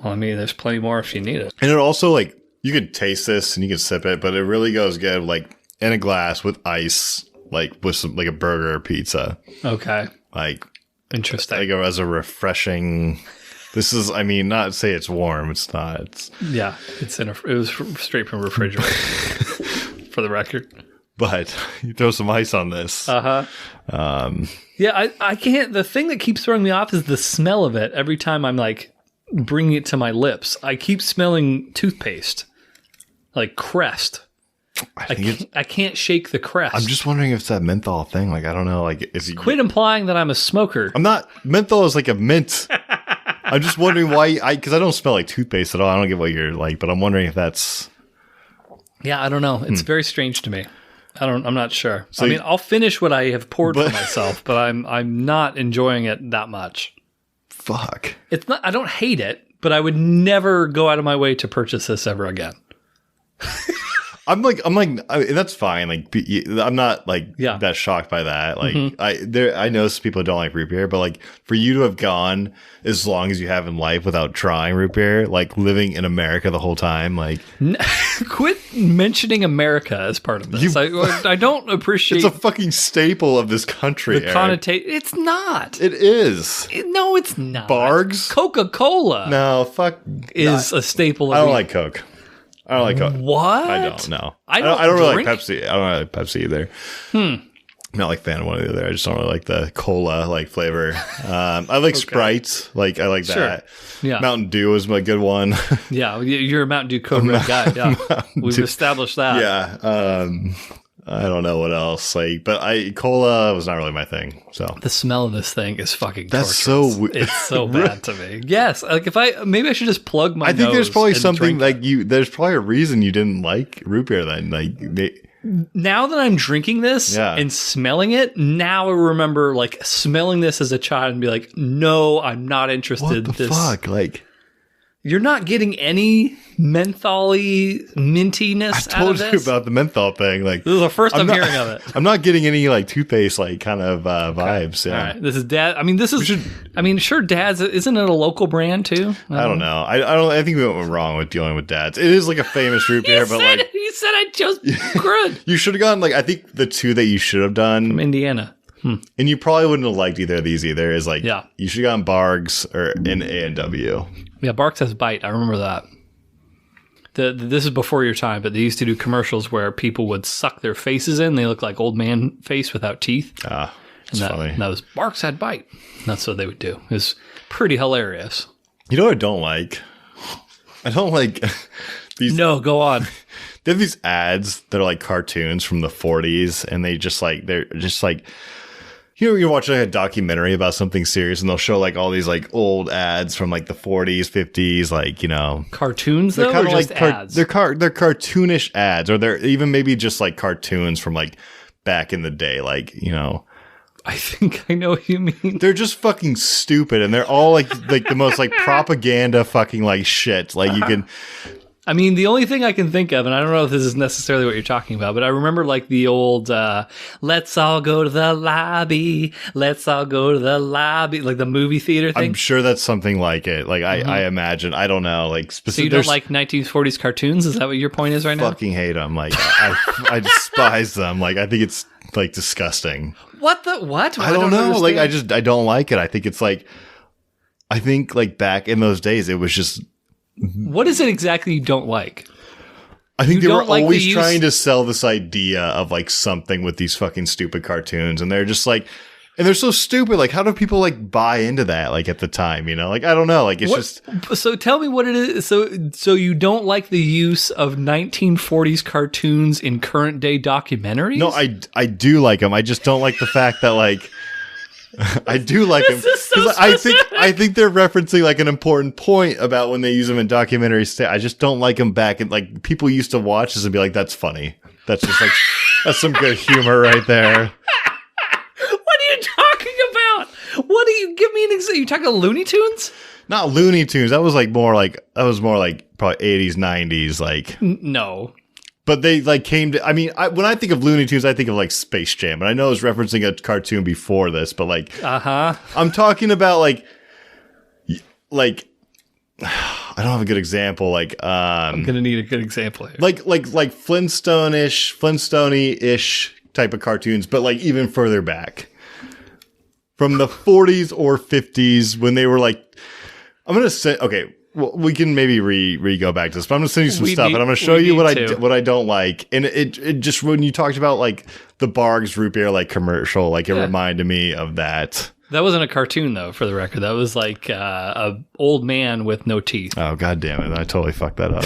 Well, I mean, there's plenty more if you need it. And it also like you could taste this and you can sip it, but it really goes good like in a glass with ice. Like with some like a burger or pizza. Okay. Like interesting. Like as a refreshing. This is, I mean, not to say it's warm. It's not. It's yeah. It was straight from refrigerator. For the record. But you throw some ice on this. Yeah, I can't. The thing that keeps throwing me off is the smell of it. Every time I'm like bringing it to my lips, I keep smelling toothpaste, like Crest. I can't shake the Crest. I'm just wondering if it's that menthol thing. Like, I don't know. Like, quit implying that I'm a smoker. I'm not. Menthol is like a mint. I'm just wondering why. Because I don't smell like toothpaste at all. I don't get what you're like, but I'm wondering if that's. Yeah, I don't know. It's very strange to me. I'm not sure. So I mean, I'll finish what I have poured for myself, but I'm not enjoying it that much. Fuck. It's not. I don't hate it, but I would never go out of my way to purchase this ever again. I'm like, that's fine. Like, I'm not like that shocked by that. Like, I know some people don't like root beer, but like for you to have gone as long as you have in life without trying root beer, like living in America the whole time, like, quit mentioning America as part of this. I don't appreciate. It's a fucking staple of this country. The connotation. It's not. It is. No, it's not. Bargs, Coca-Cola. No, fuck. Is a staple. I don't like Coke. I don't like Coke. What? I don't know. I don't really like Pepsi. I don't really like Pepsi either. I'm not like fan of one or the other. I just don't really like the cola like flavor. I like Sprite. Like I like that. Yeah. Mountain Dew is my good one. Yeah, you're a Mountain Dew Code Red guy. Yeah, we've established that. Yeah. I don't know what else. Like, but cola was not really my thing. So the smell of this thing is fucking. That's torturous. so weird. It's so bad to me. Yes, like maybe I should just plug my. I think there's probably something like it. there's probably a reason you didn't like root beer then. Like now that I'm drinking this and smelling it, now I remember like smelling this as a child and be like, no, I'm not interested. What the fuck? Like. You're not getting any mentholy mintiness I told out of you this? about the menthol thing. Like this is the first I'm hearing of it. I'm not getting any like toothpaste like kind of vibes. Yeah. All right. This is Dad. I mean, sure, Dad's isn't it a local brand too? I don't know. I think we went wrong with dealing with Dad's. It is like a famous root beer, but like he said I chose good. You should have gone like I think the two that you should have done from Indiana. And you probably wouldn't have liked either of these either. Is like you should have gotten Bargs or an A&W. Yeah, Barks has bite. I remember that. This is before your time, but they used to do commercials where people would suck their faces in. They look like old man face without teeth. That's funny. And that was Barks had bite. That's what they would do. It was pretty hilarious. You know what I don't like? I don't like these. No, go on. They have these ads that are like cartoons from the 40s, and they're just like. You know, you're watching like a documentary about something serious, and they'll show like all these like old ads from like the 40s, 50s, like, you know, cartoons. Though, or just ads? They're cartoonish ads, or they're even maybe just like cartoons from like back in the day, like, you know. I think I know what you mean. They're just fucking stupid, and they're all like the most like propaganda fucking like shit. Like you can. I mean, the only thing I can think of, and I don't know if this is necessarily what you're talking about, but I remember like the old, let's all go to the lobby, let's all go to the lobby, like the movie theater thing. I'm sure that's something like it. Like I imagine, I don't know, like specific. So you don't like 1940s cartoons? Is that what your point is right now? Fucking hate them. Like I despise them. Like I think it's like disgusting. What? I don't know. Understand. Like I don't like it. I think it's like, I think like back in those days, it was just. What is it exactly you don't like? I think they were always trying to sell this idea of like something with these fucking stupid cartoons, and they're just like, and they're so stupid. Like, how do people like buy into that? Like at the time, you know, like I don't know. Like it's just. So tell me what it is. So you don't like the use of 1940s cartoons in current day documentaries? No, I do like them. I just don't like the fact that like. I do like them because I think they're referencing like an important point about when they use them in documentaries. I just don't like them back, and like people used to watch this and be like, "That's funny. That's just like that's some good humor right there." What are you talking about? What do you give me an example? You talking Looney Tunes? Not Looney Tunes. That was more like probably 80s, 90s. Like no. But they like came to. I mean, when I think of Looney Tunes, I think of like Space Jam, and I know it's referencing a cartoon before this, but like, I'm talking about like I don't have a good example. Like, I'm gonna need a good example here. Like Flintstone-ish type of cartoons, but like even further back from the 40s or 50s when they were like. I'm gonna say okay. Well, we can maybe go back to this, but I'm going to send you some stuff, and I'm going to show you what I don't like. And it just when you talked about like the Bargs root beer like commercial, like it reminded me of that. That wasn't a cartoon though, for the record. That was like a old man with no teeth. Oh god damn it! I totally fucked that up.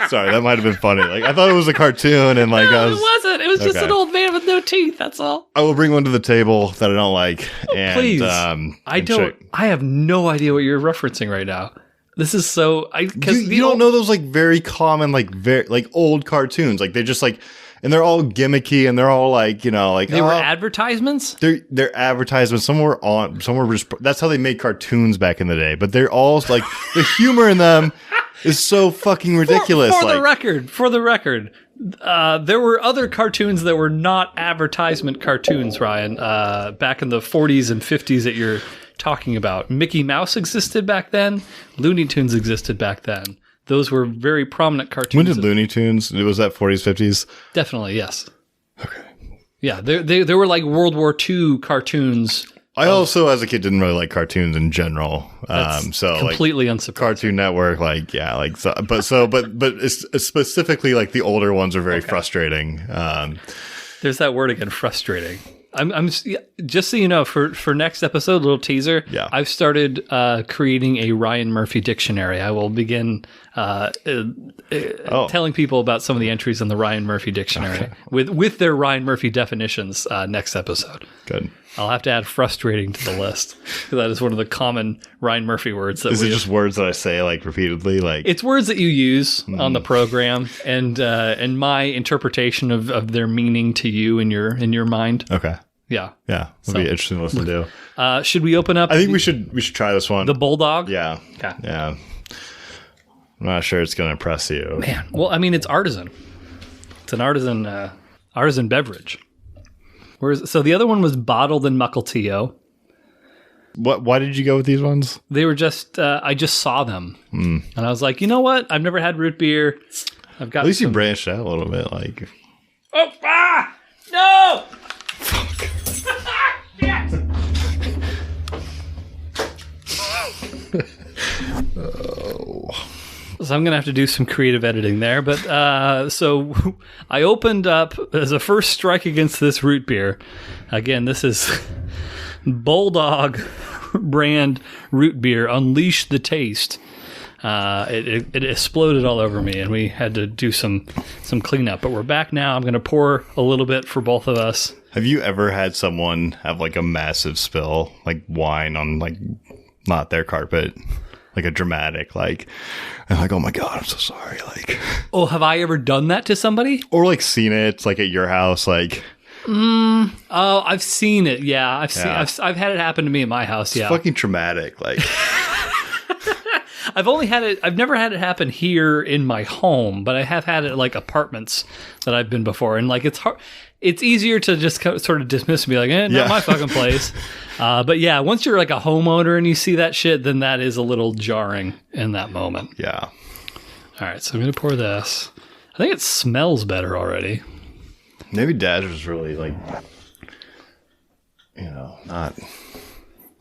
Sorry, that might have been funny. Like I thought it was a cartoon, and like no, it wasn't. It was just an old man with no teeth. That's all. I will bring one to the table that I don't like. And, please, I have no idea what you're referencing right now. This is so. Because you don't know those like very common very old cartoons. Like they're just like. And they're all gimmicky, and they're all like, you know, like they were advertisements. They're advertisements. Some were just. That's how they made cartoons back in the day. But they're all like the humor in them is so fucking ridiculous. For the record, there were other cartoons that were not advertisement cartoons, Ryan, back in the 40s and 50s that you're talking about. Mickey Mouse existed back then. Looney Tunes existed back then. Those were very prominent cartoons. When did Looney Tunes? Was that 40s, 50s? Definitely, yes. Okay. Yeah, they were like World War II cartoons. I also, as a kid, didn't really like cartoons in general. So completely unsurprising. Cartoon Network, but it's specifically like the older ones are very frustrating. There's that word again, frustrating. I'm just so you know, for next episode, little teaser. Yeah. I've started creating a Ryan Murphy dictionary. I will begin telling people about some of the entries in the Ryan Murphy dictionary with their Ryan Murphy definitions next episode. Good. I'll have to add frustrating to the list because that is one of the common Ryan Murphy words. Is it just words that I say like repeatedly? Like it's words that you use on the program, and my interpretation of their meaning to you in your mind. Okay. Yeah. Yeah. It'll be interesting to listen to. Should we open up? I think we should try this one. The Bulldog? Yeah. Okay. Yeah. I'm not sure it's going to impress you. Man. Well, I mean, it's artisan. It's an artisan beverage. So the other one was bottled in Mukilteo. Why did you go with these ones? They were just, I just saw them. And I was like, you know what? I've never had root beer. I've got At least you branched out a little bit. Like, no! Fuck. So I'm going to have to do some creative editing there. But so I opened up as a first strike against this root beer. Again, this is Bulldog brand root beer. Unleash the taste. It exploded all over me, and we had to do some cleanup. But we're back now. I'm going to pour a little bit for both of us. Have you ever had someone have like a massive spill, like wine on like not their carpet? Like a dramatic, like, and like, oh my God, I'm so sorry. Like, oh, have I ever done that to somebody? Or like seen it, like at your house, like. Oh, I've seen it. Yeah, I've had it happen to me at my house. It's fucking traumatic. Like, I've never had it happen here in my home, but I have had it at like apartments that I've been before, and like it's hard. It's easier to just sort of dismiss and be like, not my fucking place. But yeah, once you're like a homeowner and you see that shit, then that is a little jarring in that moment. Yeah. All right, so I'm going to pour this. I think it smells better already. Maybe Dad was really like, not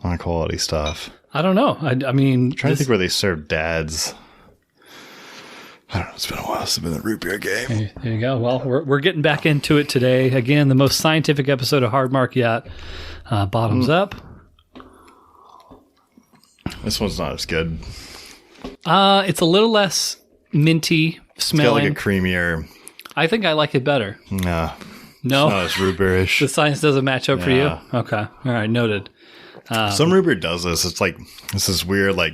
high quality stuff. I don't know. I mean, I'm trying to think where they serve Dads. I don't know. It's been a while since I've been in the root beer game. There you go. Well, we're getting back into it today. Again, the most scientific episode of Hard Mark yet. Bottoms up. This one's not as good. It's a little less minty smelling. It's got like a creamier. I think I like it better. No. No? It's not as root beerish. The science doesn't match up for you? Okay. All right. Noted. Some root beer does this. It's like, this is weird, like,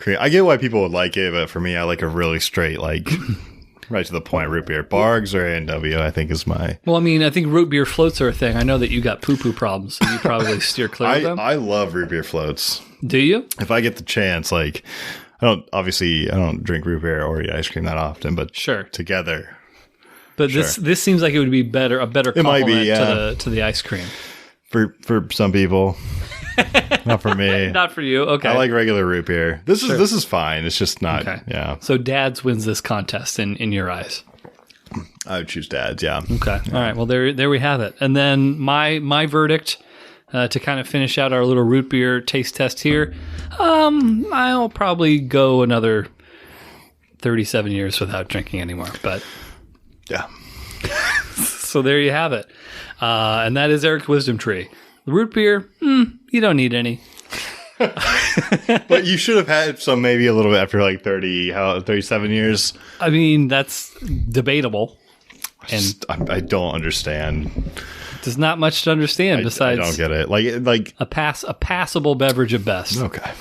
I get why people would like it, but for me, I like a really straight, like, right to the point root beer. Bargs or A&W, I think, is my... Well, I mean, I think root beer floats are a thing. I know that you got poo-poo problems, so you probably steer clear of them. I love root beer floats. Do you? If I get the chance, like, I don't drink root beer or eat ice cream that often, but sure, together. But this seems like it would be a better complement to the ice cream. For some people. Not for me. Not for you. Okay. I like regular root beer. This is fine. It's just not. Okay. Yeah. So Dad's wins this contest in your eyes. I would choose Dad's. Yeah. Okay. Yeah. All right. Well, there we have it. And then my verdict to kind of finish out our little root beer taste test here. I'll probably go another 37 years without drinking anymore. But yeah. So there you have it. And that is Eric's wisdom tree. The root beer, you don't need any. But you should have had some maybe a little bit after like 37 years. I mean, that's debatable. I don't understand. There's not much to understand besides... I don't get it. Like a passable beverage at best. Okay.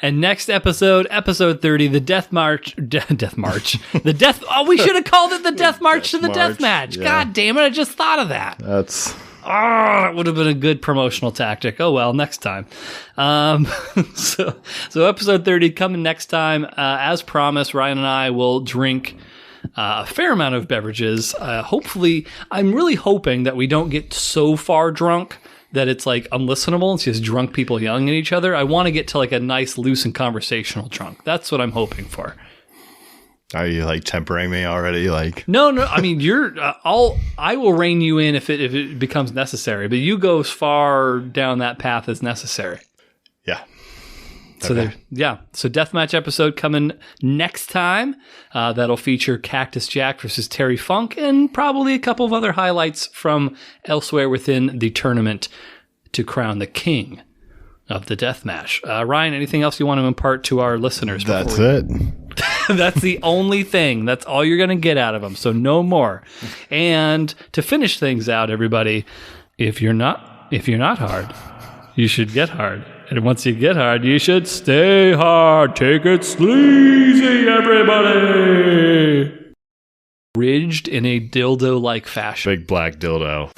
And next episode 30, the Death March. The Death... Oh, we should have called it the Death March to the Death Match. Yeah. God damn it, I just thought of that. that would have been a good promotional tactic. Oh well, next time. So episode 30 coming next time. As promised, Ryan and I will drink a fair amount of beverages. Hopefully, I'm really hoping that we don't get so far drunk that it's like unlistenable. It's just drunk people yelling at each other. I want to get to like a nice, loose and conversational drunk. That's what I'm hoping for. Are you like tempering me already? Like no. I mean, I will rein you in if it becomes necessary, but you go as far down that path as necessary. Yeah. So okay. So deathmatch episode coming next time. That'll feature Cactus Jack versus Terry Funk and probably a couple of other highlights from elsewhere within the tournament to crown the king of the deathmatch. Ryan, anything else you want to impart to our listeners? That's it. That's the only thing. That's all you're going to get out of them. So no more. And to finish things out, everybody, if you're not hard, you should get hard. And once you get hard, you should stay hard. Take it sleazy, everybody. Ridged in a dildo-like fashion. Big black dildo.